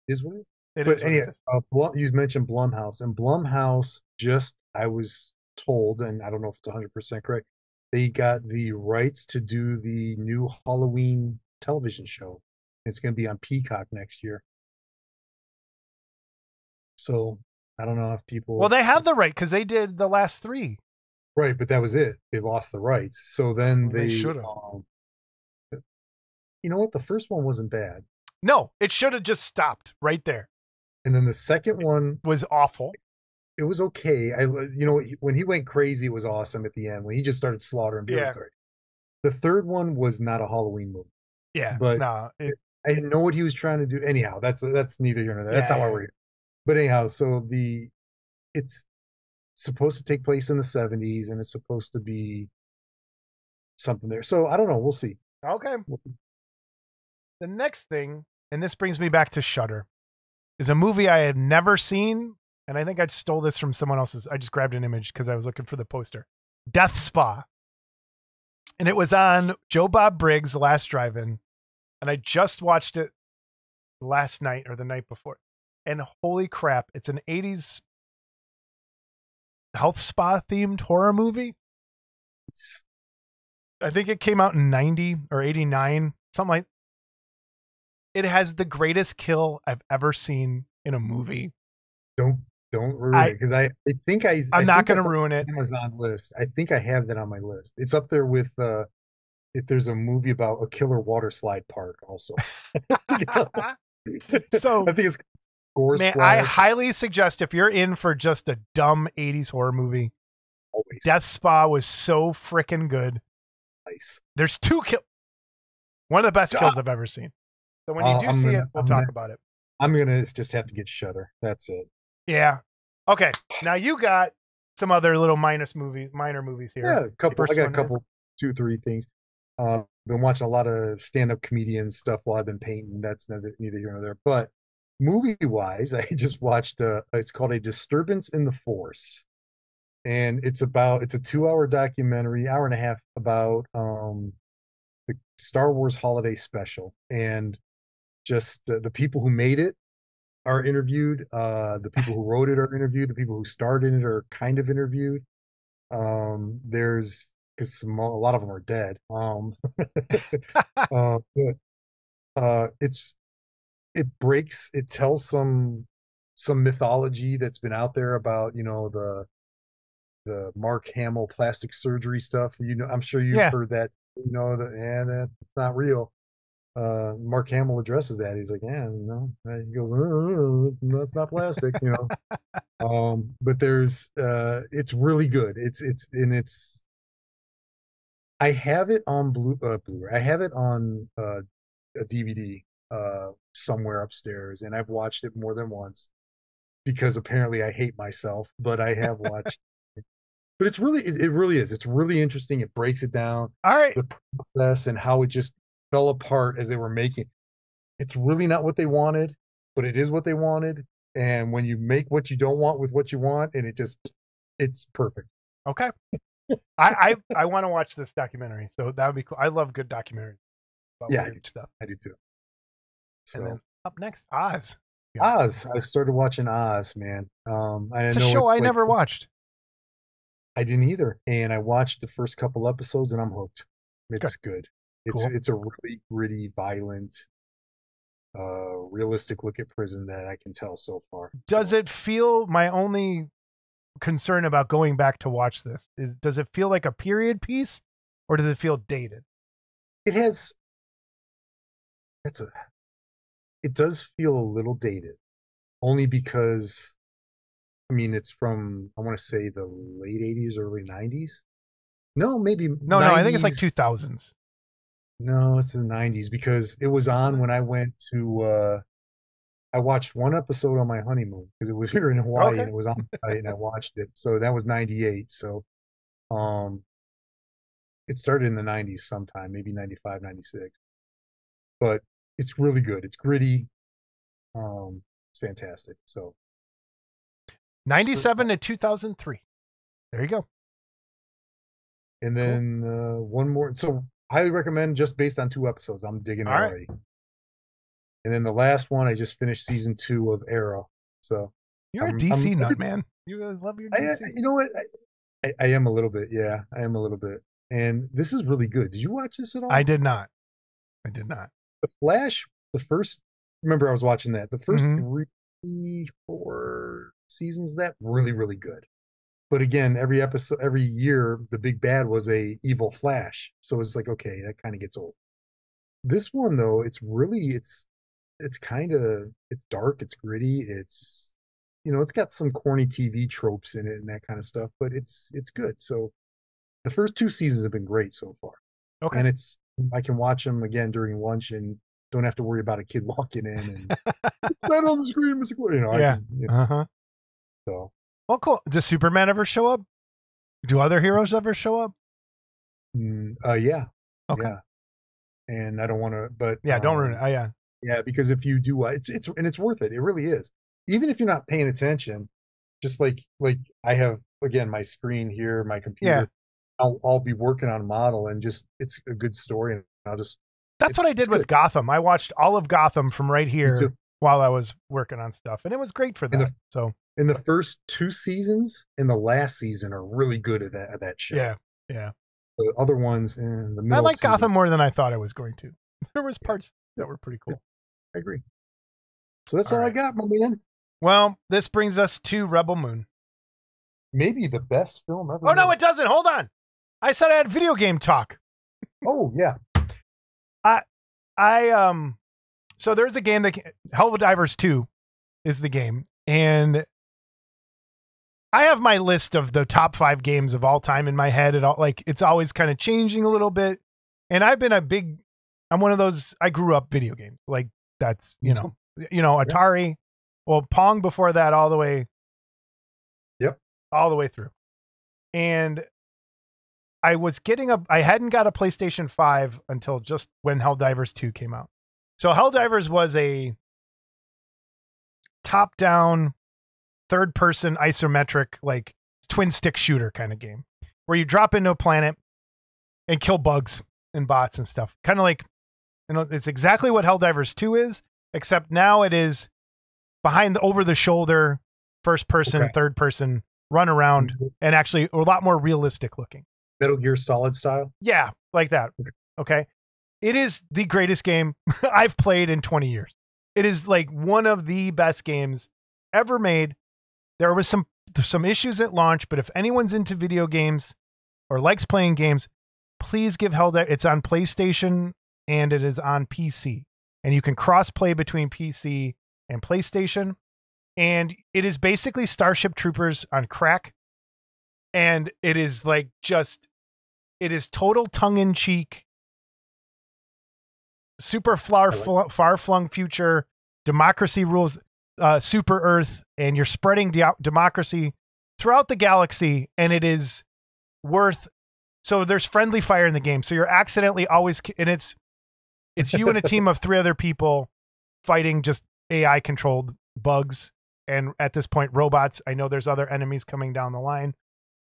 is what it is. it But is what it anyhow, is. You mentioned Blumhouse, and Blumhouse just I was told, and I don't know if it's 100% correct, they got the rights to do the new Halloween television show. It's going to be on Peacock next year. So I don't know if Well, people, they have the right because they did the last three. right, but that was it. They lost the rights. So then Well, they should have. you know what? The first one wasn't bad. No, it should have just stopped right there. And then the second one, It was awful. it was okay. When he went crazy, it was awesome at the end. When he just started slaughtering people, it was Yeah, great. The third one was not a Halloween movie, yeah. but No, I didn't know what he was trying to do. Anyhow, that's neither here nor there. That's yeah, not why yeah. we're here. But anyhow, so it's supposed to take place in the 70s and it's supposed to be something there. So I don't know. We'll see. Okay. The next thing, and this brings me back to Shudder, is a movie I had never seen, and I think I stole this from someone else's. I just grabbed an image because I was looking for the poster. Death Spa, and it was on Joe Bob Briggs' Last Drive-In, and I just watched it last night or the night before, and holy crap, it's an '80s health spa themed horror movie. I think it came out in '90 or '89, something like. It has the greatest kill I've ever seen in a movie. Don't don't ruin it I because I I'm not think going that's to on ruin it. my Amazon list. I think I have that on my list. It's up there with if there's a movie about a killer water slide park also. I think it's up So, I think it's Gore man, I Splash highly suggest if you're in for just a dumb '80s horror movie, always Death Spa was so freaking good. nice. There's two kill, one of the best kills I've ever seen. So when you do see it, we'll talk about it. I'm gonna just have to get Shudder. That's it. Yeah. Okay. Now you got some other little minor movies here. Yeah, a couple. I First got a one is couple, two, three things. Been watching a lot of stand-up comedian stuff while I've been painting. That's neither here nor there. But movie-wise, I just watched. It's called A Disturbance in the Force, and it's a 2-hour documentary, hour and a half about the Star Wars Holiday Special, and just the people who made it are interviewed. The people who wrote it are interviewed. The people who starred in it are kind of interviewed. There's because a lot of them are dead. But it tells some mythology that's been out there about the Mark Hamill plastic surgery stuff. I'm sure you've yeah. heard that. That's not real. Mark Hamill addresses that. He's like, yeah, he goes, that's not plastic, but it's really good. It's I have it on Blu-ray. I have it on a DVD. somewhere upstairs, and I've watched it more than once because apparently I hate myself, but I have watched it. But it's really, it really is. It's really interesting. It breaks it down, All right. the process and how it just fell apart as they were making. It's really not what they wanted, but it is what they wanted. And when you make what you don't want with what you want, and it's perfect. Okay. I want to watch this documentary, so that would be cool. I love good documentaries about weird stuff. I do too. So and then up next, Oz. Yeah. Oz. I started watching Oz, man. It's a show I never watched. I didn't either, and I watched the first couple episodes, and I'm hooked. It's good. It's a really gritty, violent, realistic look at prison that I can tell so far. Does it feel, my only concern about going back to watch this is, does it feel like a period piece or does it feel dated? It does feel a little dated, only because, I mean, it's from, I want to say the late 80s, early 90s. No, maybe no, 90s. I think it's like 2000s. No, it's the 90s because it was on when I went to I watched one episode on my honeymoon because it was here in Hawaii and it was on site and I watched it. So that was 98. So it started in the 90s sometime, maybe 95, 96. But it's really good. It's gritty. It's fantastic. So 97 to 2003. There you go. And then one more. So highly recommend, just based on 2 episodes. I'm digging it already. And then the last one, I just finished season 2 of Arrow. So you're a DC nut, man. You love your DC. You know what? I am a little bit. Yeah, I am a little bit. And this is really good. Did you watch this at all? I did not. The Flash, the first, remember I was watching that. The first 3, 4 seasons of that, really, really good. But again, every episode, every year, the big bad was a evil Flash. So it's like, okay, that kind of gets old. This one though, it's dark, it's gritty, it's got some corny TV tropes in it and that kind of stuff, but it's good. So the first 2 seasons have been great so far. Okay. And I can watch them again during lunch and don't have to worry about a kid walking in and that on the screen, So well, cool. Does Superman ever show up? Do other heroes ever show up? Yeah. Okay. Yeah. And I don't want to, but don't ruin it. Yeah. Yeah, because if you do, it's worth it. It really is. Even if you're not paying attention, just like I have, again, my screen here, my computer. Yeah. I'll be working on a model and just, it's a good story, and I'll just. That's what I did with Gotham. I watched all of Gotham from right here while I was working on stuff, and it was great for that. In the first 2 seasons and the last season are really good at that show. Yeah, yeah. The other ones in the middle. I like Gotham more than I thought I was going to. There was parts that were pretty cool. I agree. So that's all I got, my man. Well, this brings us to Rebel Moon. Maybe the best film ever. Oh, no, it doesn't. Hold on. I said I had video game talk. Oh, yeah. So there's a game that Helldivers 2 is the game. And I have my list of the top 5 games of all time in my head. It's always kind of changing a little bit. And I'm one of those, I grew up video games. Like that's, Atari, well, Pong before that, all the way. Yep. All the way through. And I hadn't got a PlayStation 5 until just when Helldivers 2 came out. So Helldivers was a top-down, third-person, isometric, like twin-stick shooter kind of game, where you drop into a planet and kill bugs and bots and stuff. Kind of like, it's exactly what Helldivers 2 is, except now it is behind the over-the-shoulder, first-person, third-person, run around, and actually a lot more realistic looking. Metal Gear Solid style? Yeah, like that. Okay. It is the greatest game I've played in 20 years. It is like one of the best games ever made. There was some issues at launch, but if anyone's into video games or likes playing games, please give Helldivers. It's on PlayStation and it is on PC. And you can cross-play between PC and PlayStation. And it is basically Starship Troopers on crack. And it is like it is total tongue-in-cheek super far flung future. Democracy rules super Earth, and you're spreading democracy throughout the galaxy, and it is worth. So there's friendly fire in the game. So you're accidentally always, and it's you and a team of 3 other people fighting just AI controlled bugs, and at this point robots. I know there's other enemies coming down the line,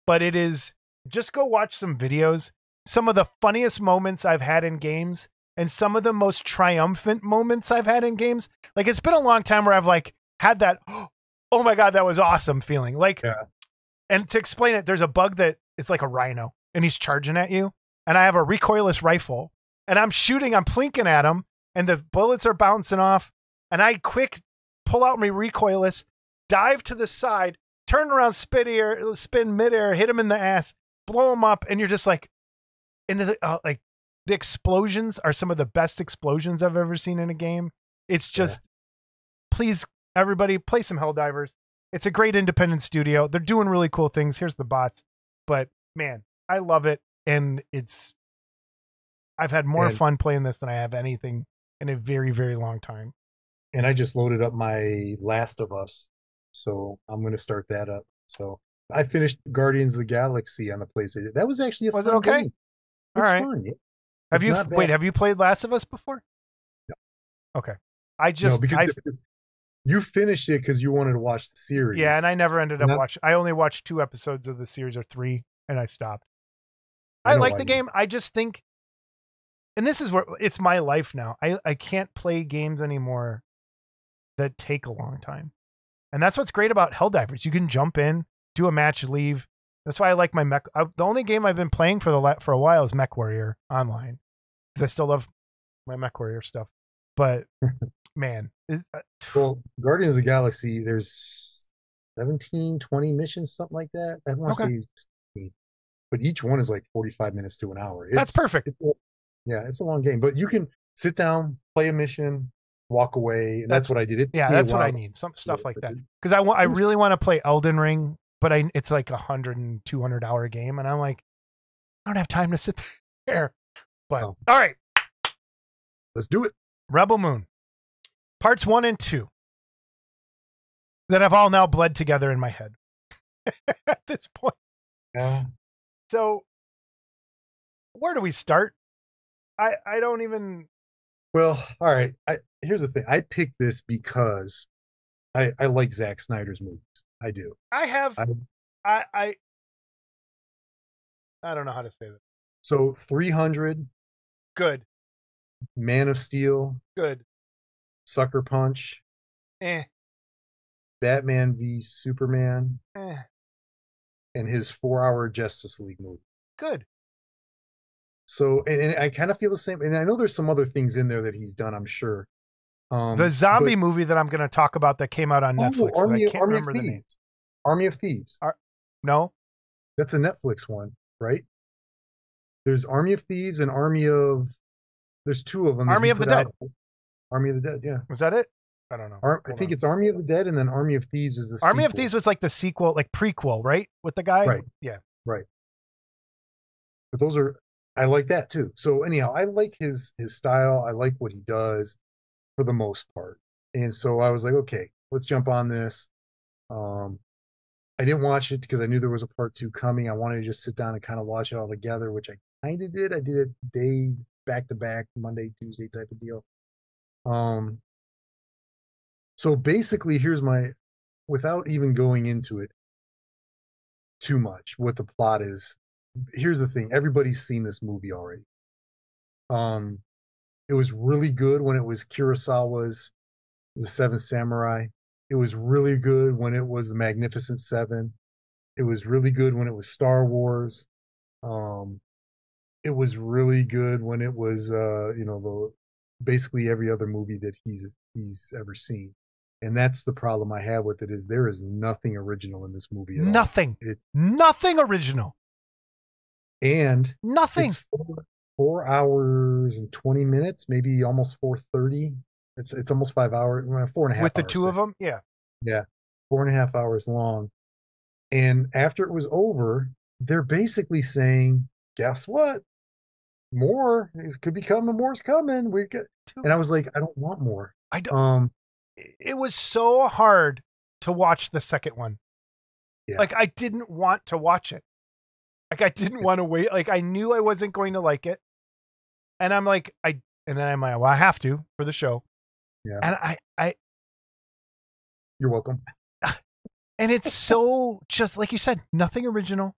but it is, just go watch some videos. Some of the funniest moments I've had in games, and some of the most triumphant moments I've had in games. Like, it's been a long time where I've like had that, oh my God, that was awesome feeling. Like, yeah. And to explain it, there's a bug that it's like a rhino and he's charging at you, and I have a recoilless rifle and I'm plinking at him, and the bullets are bouncing off, and I quick pull out my recoilless, dive to the side, turn around, spin midair, hit him in the ass, blow him up, and you're just like, like the explosions are some of the best explosions I've ever seen in a game. It's just, please, everybody, play some Helldivers. It's a great independent studio. They're doing really cool things. Here's the bots, but man, I love it, and I've had more fun playing this than I have anything in a very, very long time. And I just loaded up my Last of Us, so I'm going to start that up. So I finished Guardians of the Galaxy on the PlayStation. That was actually was it okay? Game. All right. Fun. Yeah. Have you played Last of Us before? No. Okay. Because you finished it because you wanted to watch the series. Yeah, and I never ended up watching. I only watched 2 episodes of the series, or 3, and I stopped. I like the game. I just think, and this is where it's my life now. I can't play games anymore that take a long time. And that's what's great about Helldivers. You can jump in, do a match, leave. That's why I like my mech. The only game I've been playing for a while is Mech Warrior Online, because I still love my Mech Warrior stuff. But man, well, Guardians of the Galaxy, there's 17, 20 missions, something like that. I want to say, but each one is like 45 minutes to an hour. That's perfect. It's a long game, but you can sit down, play a mission, walk away, and that's what I did. That's what I need. Some stuff like that, because I really want to play Elden Ring, but it's like 100 and 200 hour game, and I'm like, I don't have time to sit there. But all right, let's do it. Rebel Moon, parts 1 and 2, that have all now bled together in my head at this point. Yeah. So where do we start? I don't even. Well, all right. Here's the thing. I picked this because I like Zack Snyder's movies. I do. I don't know how to say that. So 300. Good. Man of Steel. Good. Sucker Punch. Batman v Superman. And his 4-hour Justice League movie. Good. So, and I kind of feel the same. And I know there's some other things in there that he's done, I'm sure. The zombie movie that I'm going to talk about that came out on Netflix. I can't remember the name. Army of Thieves. No. That's a Netflix one, right? There's Army of Thieves and there's 2 of them. Army of the Dead. Army of the Dead, yeah. Was that it? I don't know. I think it's Army of the Dead, and then Army of Thieves is the Army of Thieves was like the sequel, like prequel, right? With the guy? Right. Yeah. Right. But I like that too. So anyhow, I like his style. I like what he does for the most part. And so I was like, okay, let's jump on this. I didn't watch it because I knew there was a part 2 coming. I wanted to just sit down and kind of watch it all together, which I kind of did. I did it day back to back, Monday, Tuesday type of deal. So basically, without even going into it too much, what the plot is. Here's the thing. Everybody's seen this movie already. It was really good when it was Kurosawa's The Seven Samurai. It was really good when it was The Magnificent Seven. It was really good when it was Star Wars. It was really good when it was basically every other movie that he's ever seen. And that's the problem I have with it, is there is nothing original in this movie at nothing. It's nothing original. And nothing. It's 4 hours and 20 minutes, maybe almost 4:30. It's almost 5 hours, 4.5 with the hours, 2 of them. Yeah. 4.5 hours long. And after it was over, they're basically saying, guess what? more. It could be coming. More's coming. And I Dude, was like, I don't want more. I don't. Um, It was so hard to watch the second one. yeah. Like I didn't want to watch it. Like I didn't want to wait. Like I knew I wasn't going to like it, and I'm like, and then I'm like, well, I have to for the show, Yeah. and You're welcome. and it's so just like you said, nothing original.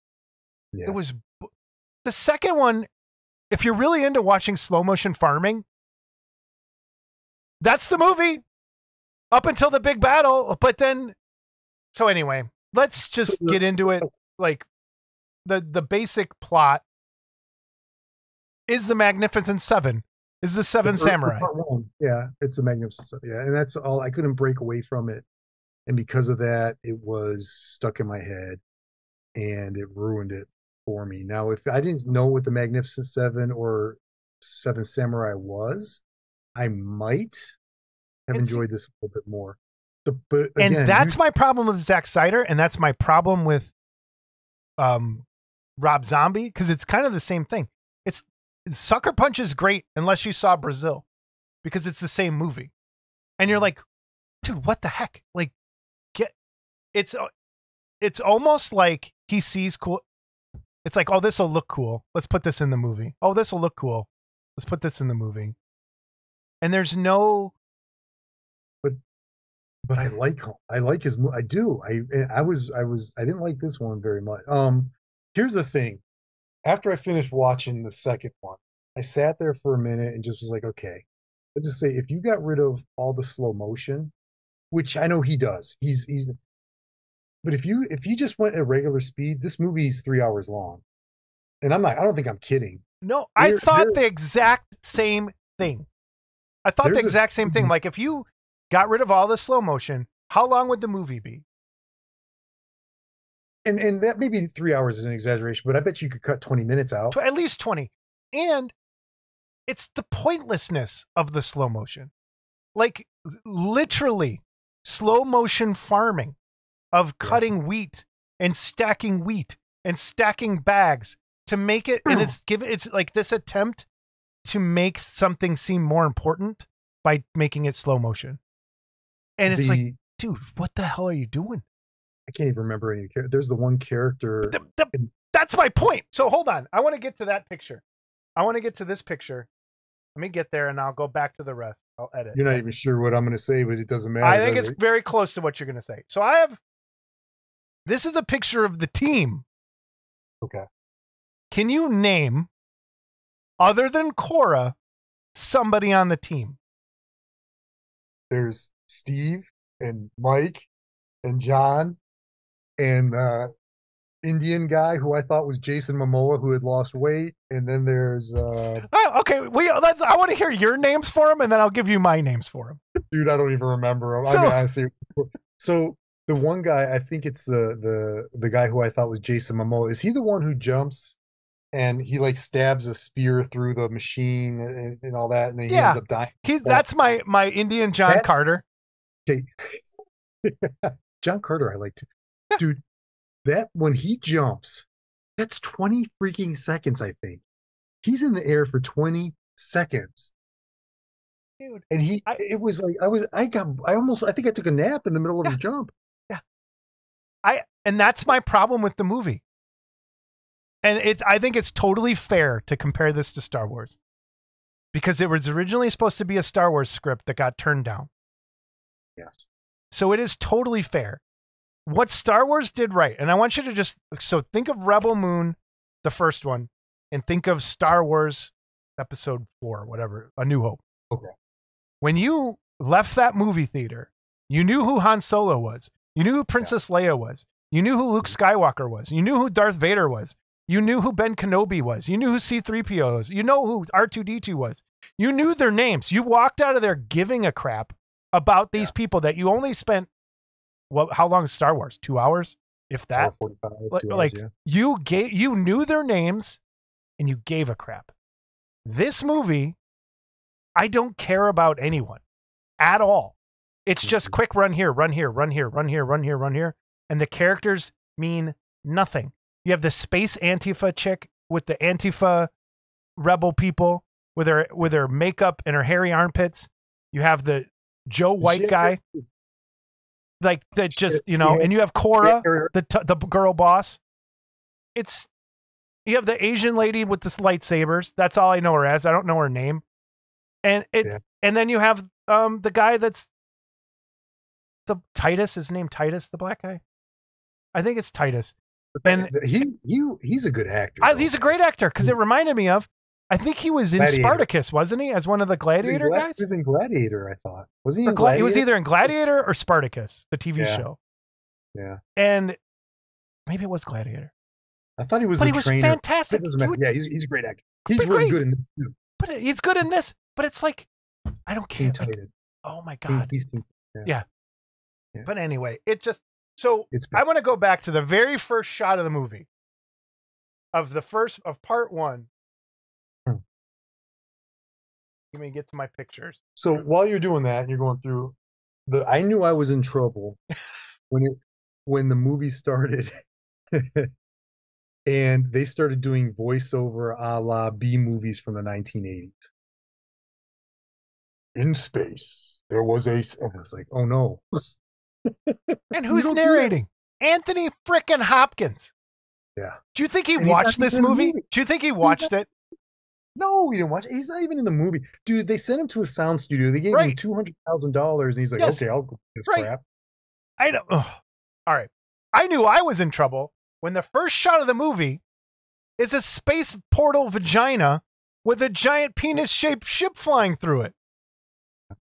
Yeah. It was the second one. If you're really into watching slow motion farming, that's the movie up until the big battle. But then, so anyway, let's just get into it. Like the basic plot is the Magnificent Seven, is the Seven Samurai. Part one. Yeah, it's the Magnificent Seven. Yeah, and that's all. I couldn't break away from it, and because of that, it was stuck in my head, and it ruined it for me. Now, if I didn't know what the Magnificent Seven or Seven Samurai was, I might have enjoyed this a little bit more. But again, and that's my problem with Zack Snyder, and that's my problem with Rob Zombie, because it's kind of the same thing. It's Sucker Punch is great unless you saw Brazil, because it's the same movie, and you're like, dude, what the heck? Like, it's almost like he sees cool. It's like, oh, this will look cool. Let's put this in the movie. Oh, this will look cool. Let's put this in the movie. And there's no. But I like him. I like his. I do. I didn't like this one very much. Here's the thing. After I finished watching the second one, I sat there for a minute and just was like, okay, let's just say if you got rid of all the slow motion, which I know he does, but if you just went at regular speed, this movie's 3 hours long. And I don't think I'm kidding. No, I thought the exact same thing. I thought the exact same thing. Like, if you got rid of all the slow motion, how long would the movie be? And that maybe 3 hours is an exaggeration, but I bet you could cut 20 minutes out. At least 20. And it's the pointlessness of the slow motion. Like, literally, slow motion farming of cutting wheat and stacking bags to make it. And it's like this attempt to make something seem more important by making it slow motion. And it's like, dude, what the hell are you doing? I can't even remember any character. There's the one character. That's my point. So hold on. I want to get to that picture. I want to get to this picture. Let me get there and I'll go back to the rest. I'll edit. You're not even sure what I'm going to say, but it doesn't matter. I think it's very close to what you're going to say. So this is a picture of the team. Okay. Can you name, other than Cora, somebody on the team? There's Steve and Mike and John and Indian guy who I thought was Jason Momoa, who had lost weight, and then there's okay. I want to hear your names for him, and then I'll give you my names for him. Dude, I don't even remember him. I mean, honestly, so the one guy, I think it's the guy who I thought was Jason Momoa. Is he the one who jumps and he like stabs a spear through the machine and all that, and then he ends up dying? That's my Indian John Carter. Okay. John Carter, I like to. Dude, that when he jumps, that's 20 freaking seconds, I think. He's in the air for 20 seconds. Dude. And it was like I think I took a nap in the middle of his jump. Yeah. And that's my problem with the movie. And I think it's totally fair to compare this to Star Wars. Because it was originally supposed to be a Star Wars script that got turned down. Yes. So it is totally fair. What Star Wars did right, and I want you to so think of Rebel Moon, the first one, and think of Star Wars Episode 4, whatever, A New Hope. Okay. When you left that movie theater, you knew who Han Solo was. You knew who Princess Leia was. You knew who Luke Skywalker was. You knew who Darth Vader was. You knew who Ben Kenobi was. You knew who C-3PO was. You know who R2-D2 was. You knew their names. You walked out of there giving a crap about these people that you only spent. Well, how long is Star Wars? 2 hours, if that. 45, like hours, you knew their names, and you gave a crap. This movie, I don't care about anyone at all. It's just quick run here, run here, run here, run here, run here, run here, and the characters mean nothing. You have the space Antifa chick with the Antifa rebel people with her makeup and her hairy armpits. You have the Joe White guy, like that, just and you have Cora, the girl boss. You have the Asian lady with the lightsabers. That's all I know her as. I don't know her name. And and then you have the guy that's the Titus. His name Titus, the black guy. I think it's Titus. And he's a good actor. He's a great actor because it reminded me of. I think he was in Gladiator. Spartacus, wasn't he? As one of the Gladiator guys. He was in Gladiator, I thought. Wasn't he? He was either in Gladiator or Spartacus, the TV show. Yeah. And maybe it was Gladiator. I thought he was. But the he was trainer. fantastic. He's a great actor. He's really good in this too. But he's good in this. But it's like I don't care. Like, oh my god. Yeah. But anyway, it just I want to go back to the very first shot of the movie. Of part one. Let me get to my pictures. So while you're doing that and you're going through I knew I was in trouble when the movie started and they started doing voiceover a la B movies from the 1980s. In space, there was and I was like, oh no. And who's narrating? Anthony frickin' Hopkins. Yeah. Do you think he watched this movie? Do you think he watched it? No, he didn't watch it. He's not even in the movie. Dude, they sent him to a sound studio. They gave him $200,000 and he's like, okay, I'll go this crap. I know. All right. I knew I was in trouble when the first shot of the movie is a space portal vagina with a giant penis-shaped ship flying through it.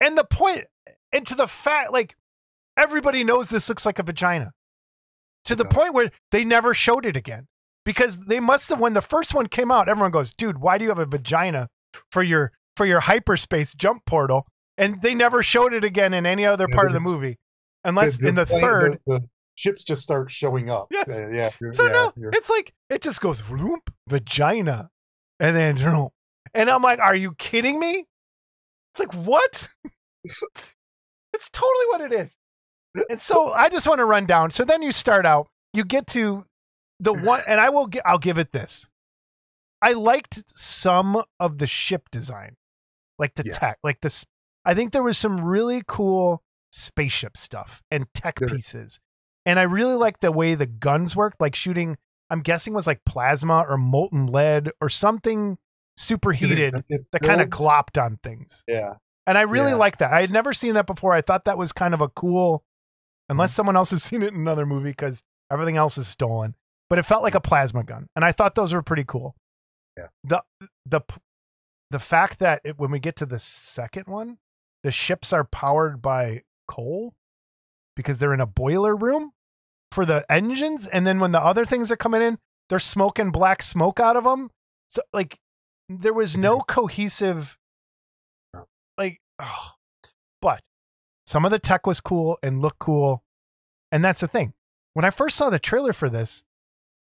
And the point, and to the fact, like, everybody knows this looks like a vagina. To the point where they never showed it again. Because they must have, when the first one came out, everyone goes, dude, why do you have a vagina for your hyperspace jump portal? And they never showed it again in any other part of the movie. Unless in the third. The ships just start showing up. Yes. It's like, it just goes, whoop, vagina. And then, and I'm like, are you kidding me? It's like, what? It's totally what it is. And so I just want to run down. So then you start out, you get to the one, and I'll give it this. I liked some of the ship design, like the tech, like this. I think there was some really cool spaceship stuff and tech pieces. And I really liked the way the guns worked, like shooting, I'm guessing was like plasma or molten lead or something superheated that kind of glopped on things. Yeah. And I really like that. I had never seen that before. I thought that was kind of a cool, unless someone else has seen it in another movie because everything else is stolen. But it felt like a plasma gun. And I thought those were pretty cool. Yeah. The fact that when we get to the second one, the ships are powered by coal because they're in a boiler room for the engines. And then when the other things are coming in, they're smoking black smoke out of them. So like there was no cohesive, but some of the tech was cool and looked cool. And that's the thing. When I first saw the trailer for this,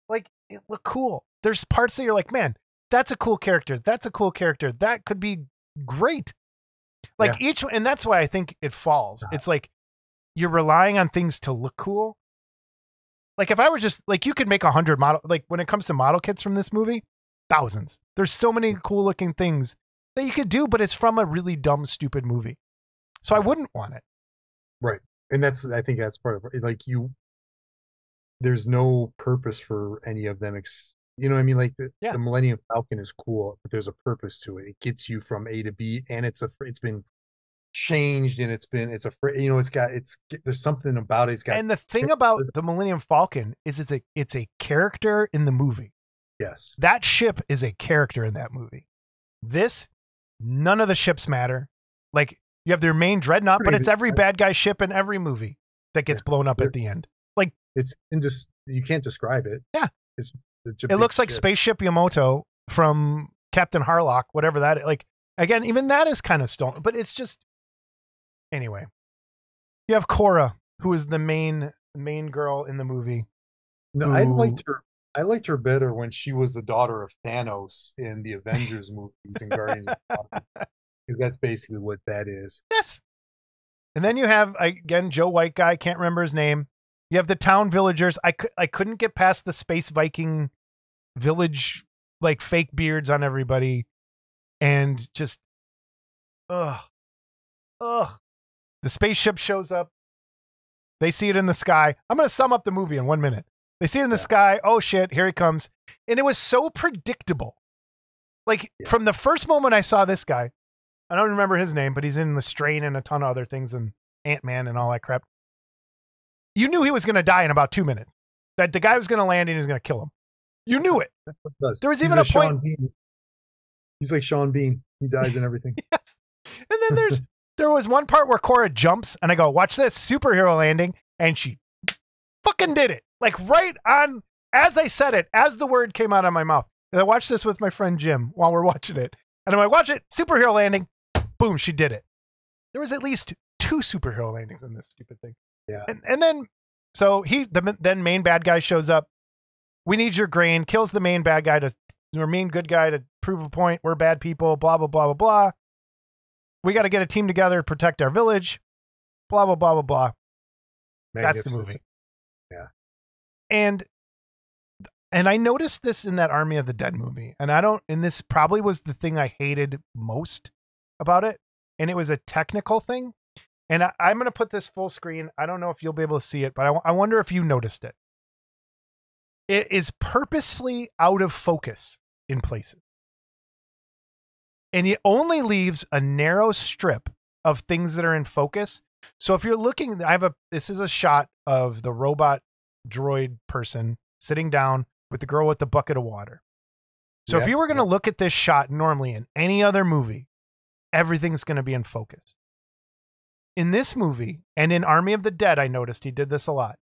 like it looked cool. There's parts that you're like, man, that's a cool character. That's a cool character. That could be great. Like each, and that's why I think it falls. It's like you're relying on things to look cool. Like if I were just like, you could make 100 model, like when it comes to model kits from this movie, thousands. There's so many cool looking things that you could do, but it's from a really dumb, stupid movie. So I wouldn't want it. Right. And I think that's part of it. Like there's no purpose for any of them. You know what I mean? Like the Millennium Falcon is cool, but there's a purpose to it. It gets you from A to B, and it's been changed, and there's something about it. And the thing about the Millennium Falcon is it's a character in the movie. Yes. That ship is a character in that movie. None of the ships matter. Like you have their main dreadnought, but it's every bad guy ship in every movie that gets blown up at the end. Like you can't describe it. Yeah. It looks like Spaceship Yamato from Captain Harlock, whatever that is. Like, again, even that is kind of stolen, but it's just, anyway. You have Cora, who is the main girl in the movie. No, I liked her better when she was the daughter of Thanos in the Avengers movies and Guardians of the Galaxy, because that's basically what that is. Yes. And then you have, again, Joe White guy, can't remember his name. You have the town villagers. I couldn't get past the Space Viking village like fake beards on everybody, and just ugh. The spaceship shows up. They see it in the sky. I'm going to sum up the movie in 1 minute. They see it in the sky. Oh shit, here he comes. And it was so predictable. Like from the first moment I saw this guy, I don't remember his name, but he's in The Strain and a ton of other things and Ant-Man and all that crap. You knew he was going to die in about 2 minutes. That the guy was going to land and he was going to kill him. You knew it. There was even a point. He's like Sean Bean. He dies in everything. Yes. And then there was one part where Cora jumps and I go, watch this superhero landing. And she fucking did it. Like right on, as I said it, as the word came out of my mouth. And I watched this with my friend Jim while we're watching it. And I'm like, watch it, superhero landing. Boom, she did it. There was at least 2 superhero landings in this stupid thing. Yeah. And then, so then main bad guy shows up. We need your grain, kills the main bad guy or main good guy to prove a point. We're bad people, blah, blah, blah, blah, blah. We got to get a team together to protect our village, blah, blah, blah, blah, blah. That's the movie. Yeah. And I noticed this in that Army of the Dead movie. And this probably was the thing I hated most about it. And it was a technical thing. And I'm going to put this full screen. I don't know if you'll be able to see it, but I wonder if you noticed it. It is purposefully out of focus in places. And it only leaves a narrow strip of things that are in focus. So if you're looking, this is a shot of the robot droid person sitting down with the girl with the bucket of water. So if you were going to look at this shot normally in any other movie, everything's going to be in focus. In this movie and in Army of the Dead, I noticed he did this a lot.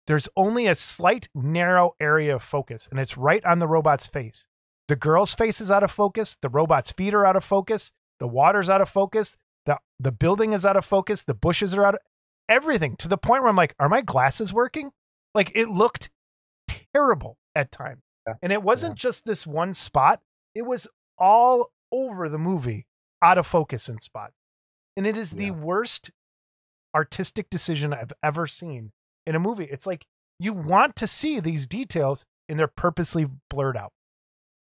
There's only a slight narrow area of focus, and it's right on the robot's face. The girl's face is out of focus. The robot's feet are out of focus. The water's out of focus. The building is out of focus. The bushes are out of everything, to the point where I'm like, are my glasses working? Like, it looked terrible at times. Yeah. And it wasn't just this one spot. It was all over the movie, out of focus in spots. And it is the worst artistic decision I've ever seen in a movie. It's like you want to see these details and they're purposely blurred out.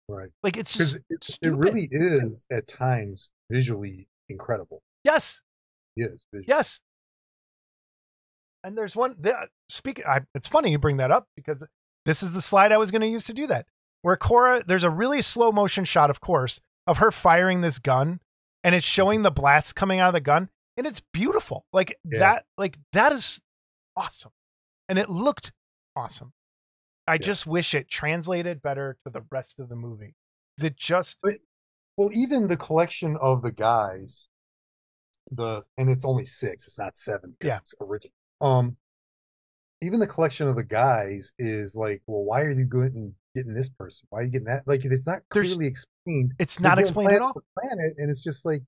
Right. Like it's just it really is at times visually incredible. Yes. Yes. Yes. And there's one it's funny you bring that up because this is the slide I was going to use to do that. Where Cora, there's a really slow motion shot, of course, of her firing this gun and it's showing the blast coming out of the gun and it's beautiful. That is awesome. And it looked awesome. I just wish it translated better to the rest of the movie. Well, even the collection of the guys, and it's only 6, it's not 7 because it's original. Even the collection of the guys is like, well, why are you going and getting this person? Why are you getting that? Like, it's not clearly explained. It's not explained at all. Planet, and it's just like,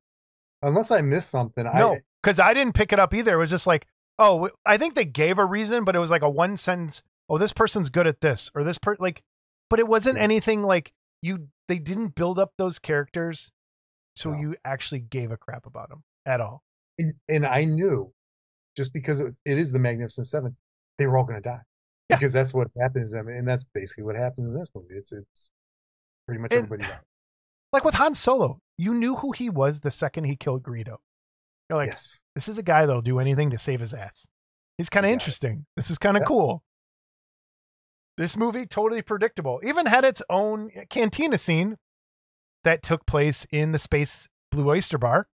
unless I missed something. No, because I didn't pick it up either. It was just like, oh, I think they gave a reason, but it was like a one sentence. Oh, this person's good at this, or this but it wasn't anything like they didn't build up those characters. So you actually gave a crap about them at all. And I knew just because it is the Magnificent Seven, they were all going to die because that's what happens. I mean, and that's basically what happens in this movie. It's pretty much everybody died. Like with Han Solo, you knew who he was the second he killed Greedo. You're like, this is a guy that'll do anything to save his ass. He's kind of interesting. This is kind of cool. This movie, totally predictable. Even had its own cantina scene that took place in the Space Blue Oyster Bar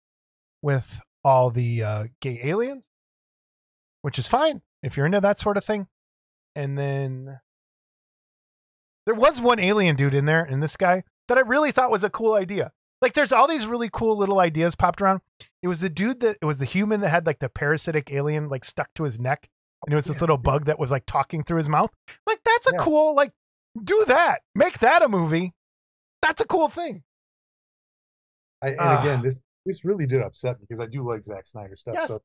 with all the gay aliens, which is fine if you're into that sort of thing. And then there was one alien dude in there, and this guy, that I really thought was a cool idea. Like, there's all these really cool little ideas popped around. It was it was the human that had like the parasitic alien like stuck to his neck. And it was this little bug that was like talking through his mouth. Like, that's a cool, like, do that. Make that a movie. That's a cool thing. And again, this really did upset me because I do like Zack Snyder stuff. Yes. So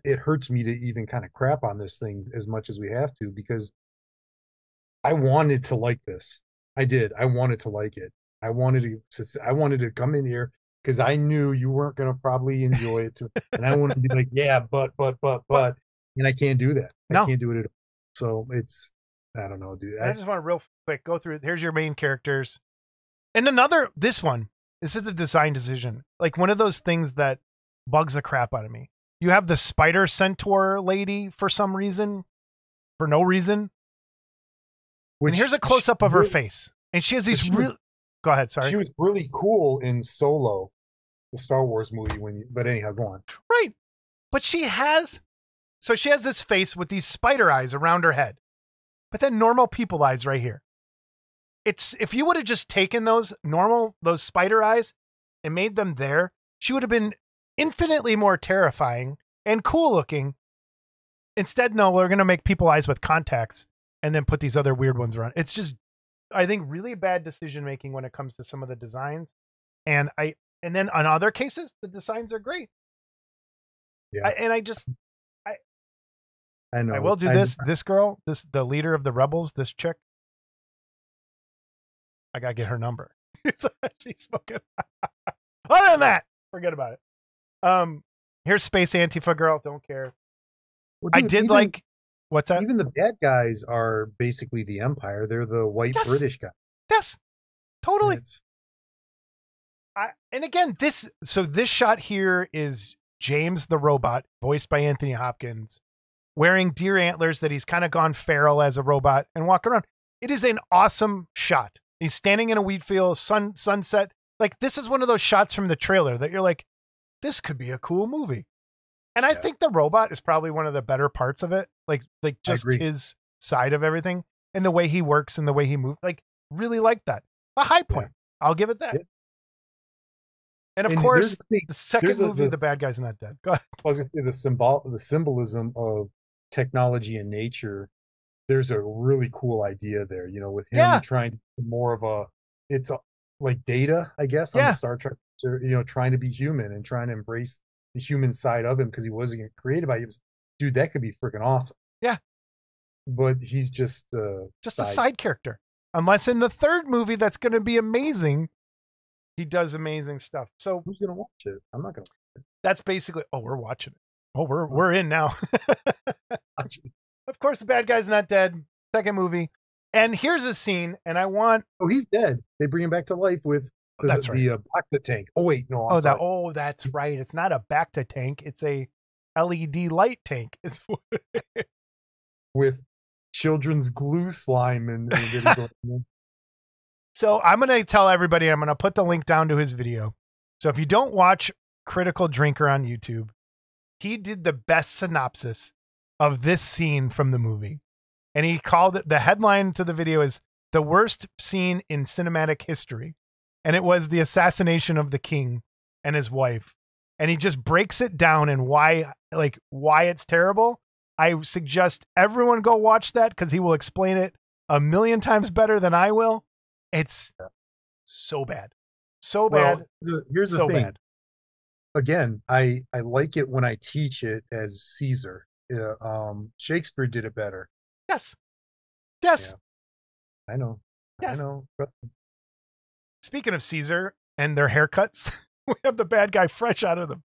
it hurts me to even kind of crap on this thing as much as we have to, because I wanted to like this. I did. I wanted to like it. I wanted to come in here because I knew you weren't going to probably enjoy it too. And I wanted to be like, yeah, but. And I can't do that. I can't do it at all. So I don't know, dude. I just want to real quick go through. Here's your main characters. And this is a design decision. Like one of those things that bugs the crap out of me. You have the spider centaur lady for some reason, for no reason. And here's a close up of her face. And she has these real. Go ahead. Sorry. She was really cool in Solo, the Star Wars movie. But anyhow, go on. Right. But she has this face with these spider eyes around her head, but then normal people eyes right here. If you would have just taken those spider eyes and made them there, she would have been infinitely more terrifying and cool looking. Instead, no, we're going to make people eyes with contacts and then put these other weird ones around. It's just, I think, really bad decision making when it comes to some of the designs. And then on other cases, the designs are great. Yeah. I know. I will do this. This girl, the leader of the rebels, this chick. I gotta get her number. She's smoking. Other than that, forget about it. Here's Space Antifa girl. Don't care. Well, dude, what's that? Even the bad guys are basically the Empire. They're the white British guy. Yes, totally. And again, this shot here is James the robot, voiced by Anthony Hopkins, wearing deer antlers that he's kind of gone feral as a robot and walking around. It is an awesome shot. He's standing in a wheat field, sunset. Like, this is one of those shots from the trailer that you're like, this could be a cool movie. And I think the robot is probably one of the better parts of it. Like just his side of everything and the way he works and the way he moves. Like, really like that. A high point. Yeah. I'll give it that. Yeah. And of course, the second movie, the bad guy's not dead. Go ahead. I was going to say the symbolism of technology and nature. There's a really cool idea there, with him trying to more of like Data, I guess, on Star Trek, trying to be human and trying to embrace the human side of him because he wasn't created by him. Dude, that could be freaking awesome. Yeah. But he's just a side character. Unless in the third movie, that's going to be amazing. He does amazing stuff. So who's going to watch it? I'm not going to watch it. That's basically, we're watching it. We're in now. Of course, the bad guy's not dead. Second movie. And here's a scene, and I want... Oh, he's dead. They bring him back to life with the Bacta tank. Oh, wait, no, I'm sorry. That's right. It's not a Bacta tank. It's a LED light tank. With children's glue slime. And So I'm going to tell everybody, I'm going to put the link down to his video. So if you don't watch Critical Drinker on YouTube, he did the best synopsis of this scene from the movie. And he called it, the headline to the video is the worst scene in cinematic history. And it was the assassination of the king and his wife. And he just breaks it down and why it's terrible. I suggest everyone go watch that because he will explain it a million times better than I will. It's so bad. So bad. Here's the thing. Bad. Again, I like it when I teach it as Caesar. Shakespeare did it better. Yes. Yeah. I know. Yes. I know. Speaking of Caesar and their haircuts, we have the bad guy fresh out of the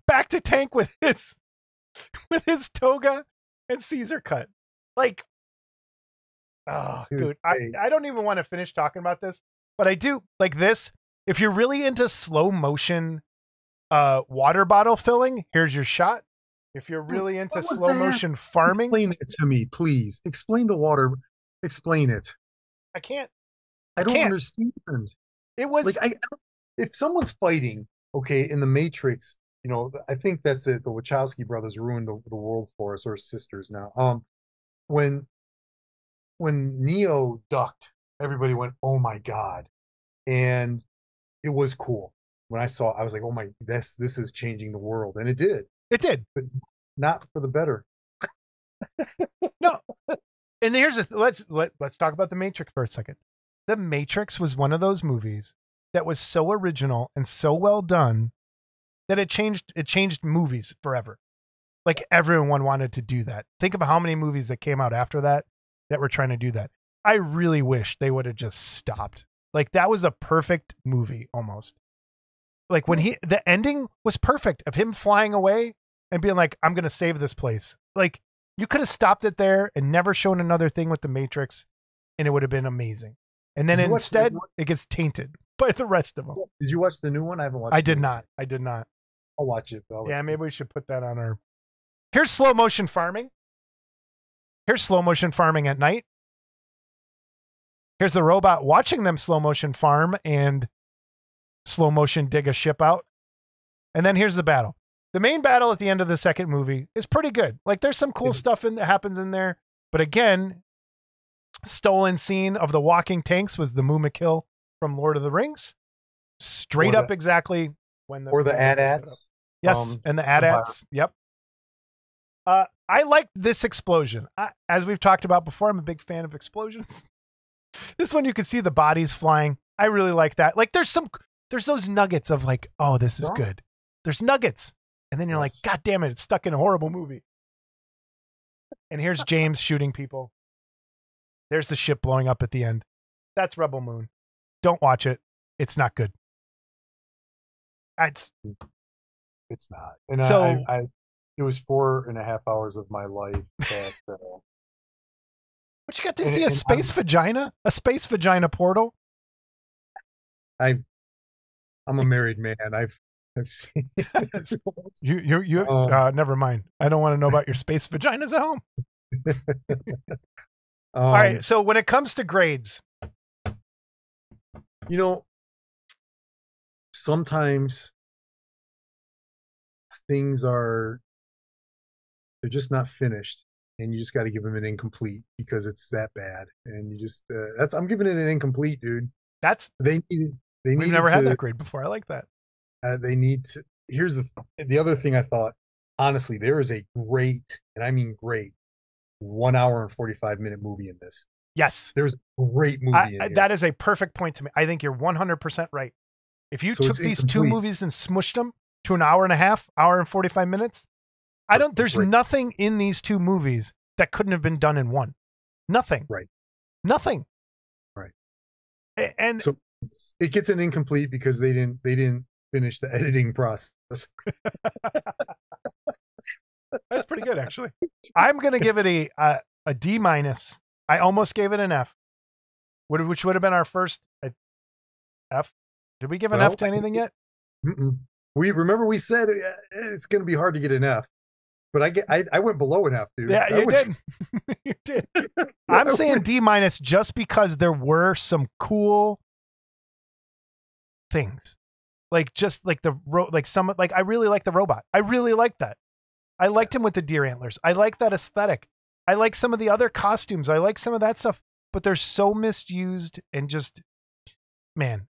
Bacta tank with his toga and Caesar cut. Like, dude, I don't even want to finish talking about this, but I do like this. If you're really into slow motion water bottle filling, here's your shot. If you're really into slow motion farming, explain it to me, please. Explain the water. Explain it. I can't. I don't understand. It was like if someone's fighting, in the Matrix, I think that's it. The Wachowski brothers ruined the world for us, or sisters now. When Neo ducked, everybody went, "Oh my god!" And it was cool. When I saw, I was like, "Oh my, this is changing the world," and it did. It did, but not for the better. No. And here's let's talk about The Matrix for a second. The Matrix was one of those movies that was so original and so well done that it changed movies forever. Like everyone wanted to do that. Think of how many movies that came out after that were trying to do that. I really wish they would have just stopped. Like that was a perfect movie almost. Like when the ending was perfect of him flying away and being like, I'm going to save this place. Like you could have stopped it there and never shown another thing with the Matrix and it would have been amazing. And then instead it gets tainted. by the rest of them. Did you watch the new one? I haven't watched. I did not. I did not. I'll watch it. Yeah, maybe we should put that on our. Here's slow motion farming. Here's slow motion farming at night. Here's the robot watching them slow motion farm and slow motion dig a ship out. And then here's the battle. The main battle at the end of the second movie is pretty good. Like there's some cool stuff that happens in there. But again, stolen scene of the walking tanks was the Mumakil from Lord of the Rings. Straight up exactly when the... Or the AT-ATs. Yes, and the AT-ATs. Yep. I like this explosion. As we've talked about before, I'm a big fan of explosions. This one, you can see the bodies flying. I really like that. Like there's those nuggets of like, oh, this is good. There's nuggets. And then you're like, God damn it, it's stuck in a horrible movie. And here's James shooting people. There's the ship blowing up at the end. That's Rebel Moon. Don't watch it. It's not good. It's not. And so it was 4.5 hours of my life that. But you got to see a space vagina, a space vagina portal. I'm a married man. I've seen. you. Never mind. I don't want to know about your space vaginas at home. All right. So when it comes to grades, sometimes things they're just not finished, and you just got to give them an incomplete because it's that bad. And you just I'm giving it an incomplete, dude. We've never had that grade before. I like that. They need to. Here's the other thing I thought. Honestly, there is a great, and I mean great, 1 hour and 45-minute movie in this. Yes, there's a great movie. That is a perfect point to me. I think you're 100% right. If you took these two movies and smushed them to an hour and a half, hour and 45 minutes, there's nothing in these two movies that couldn't have been done in one. Nothing. Right. Nothing. Right. And so it gets an incomplete because they didn't finish the editing process. That's pretty good, actually. I'm going to give it a D minus. I almost gave it an F, which would have been our first F. Did we give an F to anything yet? We said it's going to be hard to get an F, but I went below an F, dude. Yeah, you did. You did. I'm saying D minus just because there were some cool things, like just like I really like the robot. I really like that. I liked him with the deer antlers. I like that aesthetic. I like some of the other costumes. I like some of that stuff, but they're so misused and just, man,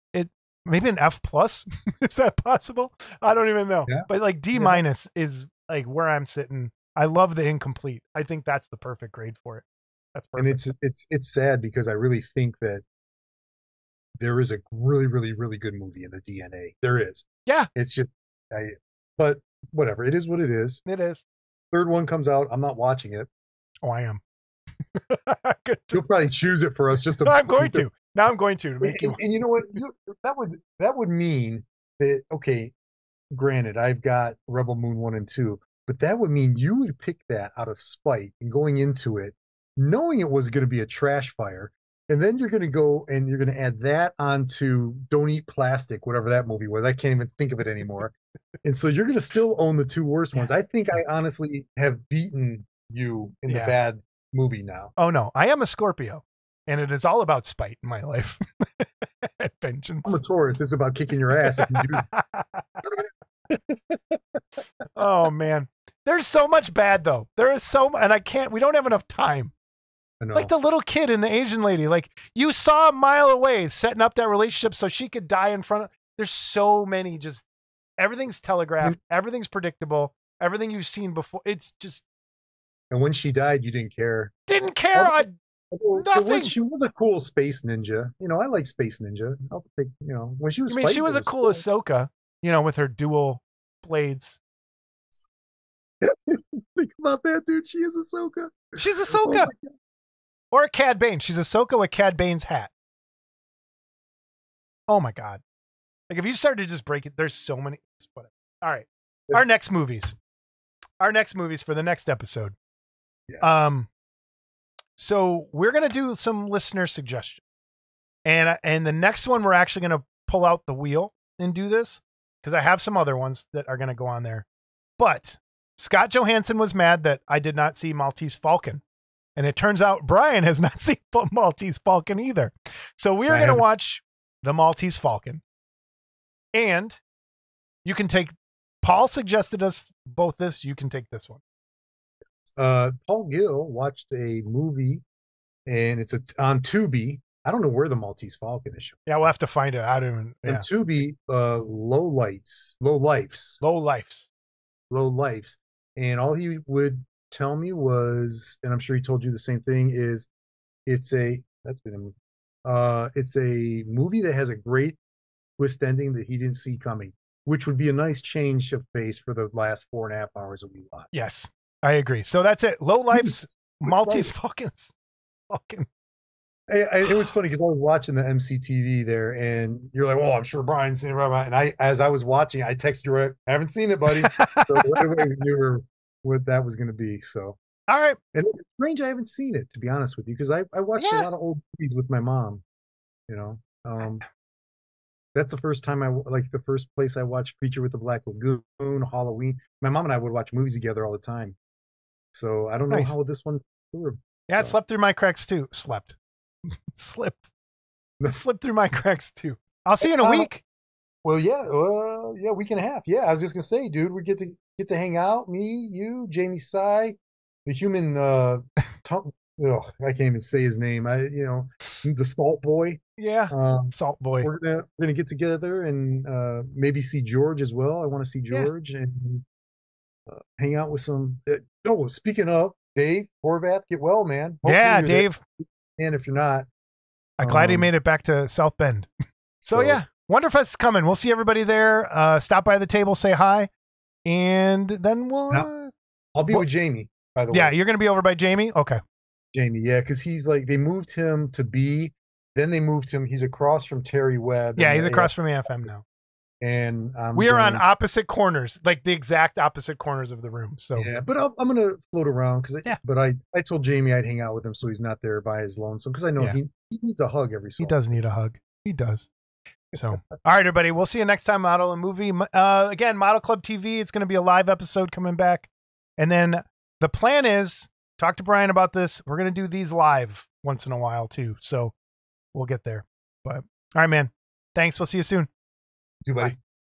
maybe an F plus. Is that possible? I don't even know. Yeah. But like D minus is like where I'm sitting. I love the incomplete. I think that's the perfect grade for it. That's perfect. And it's sad because I really think that there is a really, really, really good movie in the DNA. There is. Yeah. It's just, but whatever. It is what it is. It is. Third one comes out. I'm not watching it. Oh, I am. You'll probably choose it for us. Just to. No, I'm going to. Now I'm going to make you. And you know what? That would mean that, okay, granted, I've got Rebel Moon 1 and 2, but that would mean you would pick that out of spite and going into it, knowing it was going to be a trash fire. And then you're going to go and you're going to add that onto Don't Eat Plastic, whatever that movie was. I can't even think of it anymore. And so you're going to still own the two worst ones. I think I honestly have beaten you in the bad movie now. Oh, no. I am a Scorpio, and it is all about spite in my life. Vengeance. I'm a Taurus. It's about kicking your ass if you do. Oh, man. There's so much bad, though. There is so much, and we don't have enough time. Like the little kid and the Asian lady, like you saw a mile away setting up that relationship so she could die in front of. There's so many, just everything's telegraphed, everything's predictable, everything you've seen before. It's just. And when she died, you didn't care. Didn't care. Nothing. She was a cool space ninja. I like Space Ninja. I'll think. When she was. I mean, she was a cool Ahsoka. With her dual blades. Think about that, dude. She is Ahsoka. She's Ahsoka. Oh, or a Cad Bane. She's Ahsoka with Cad Bane's hat. Oh my God. Like if you started to just break it, there's so many. Whatever. All right. Our next movies for the next episode. Yes. So we're going to do some listener suggestions. And the next one we're actually going to pull out the wheel and do this because I have some other ones that are going to go on there. But Scott Johansson was mad that I did not see Maltese Falcon. And it turns out Brian has not seen Maltese Falcon either. So we are going to watch the Maltese Falcon. And you can take, Paul suggested us both this. You can take this one. Paul Gill watched a movie, and it's on Tubi. I don't know where the Maltese Falcon is. Yeah, we'll have to find it. I don't even. Yeah. On Tubi, Low Lifes. And all he would tell me was, and I'm sure he told you the same thing, is it's a movie that has a great twist ending that he didn't see coming, which would be a nice change of pace for the last 4.5 hours that we watched. Yes, I agree. So that's it. Low Life's Maltese Falcons. It was funny because I was watching the MCTV there, and you're like, "Oh, I'm sure Brian's seen it." And as I was watching, I texted you, "I haven't seen it, buddy." So right away we knew what that was going to be. So, all right. And it's strange I haven't seen it, to be honest with you, because I watched a lot of old movies with my mom. That's the first time the first place I watched Creature with the Black Lagoon, Halloween. My mom and I would watch movies together all the time. So I don't know how this one's through. Yeah, it slept through my cracks too. Slipped through my cracks too. I'll see you in a week. Well, yeah, week and a half. Yeah, I was just gonna say, dude, we get to hang out. Me, you, Jamie Sy, the human. I can't even say his name. The Salt Boy. Yeah, Salt Boy. We're gonna get together and maybe see George as well. I want to see George and hang out with some. Speaking of Dave Horvath, get well, man. Hopefully Dave. And if you're not, I'm glad he made it back to South Bend. So yeah, Wonderfest's coming. We'll see everybody there. Stop by the table, say hi, and then I'll be with Jamie, by the way. Yeah, you're going to be over by Jamie? Okay. Jamie, yeah, because he's they moved him to B, then they moved him. He's across from Terry Webb. Yeah, he's across from AFM now. And we are on opposite corners, like the exact opposite corners of the room. So yeah, but I'm gonna float around But I told Jamie I'd hang out with him so he's not there by his lonesome, because I know he needs a hug every so. He does need a hug. He does. So all right, everybody, we'll see you next time. Model and Movie again. Model Club TV. It's going to be a live episode coming back, and then the plan is talk to Brian about this. We're going to do these live once in a while too. So we'll get there. But all right, man. Thanks. We'll see you soon. See you, buddy. Bye.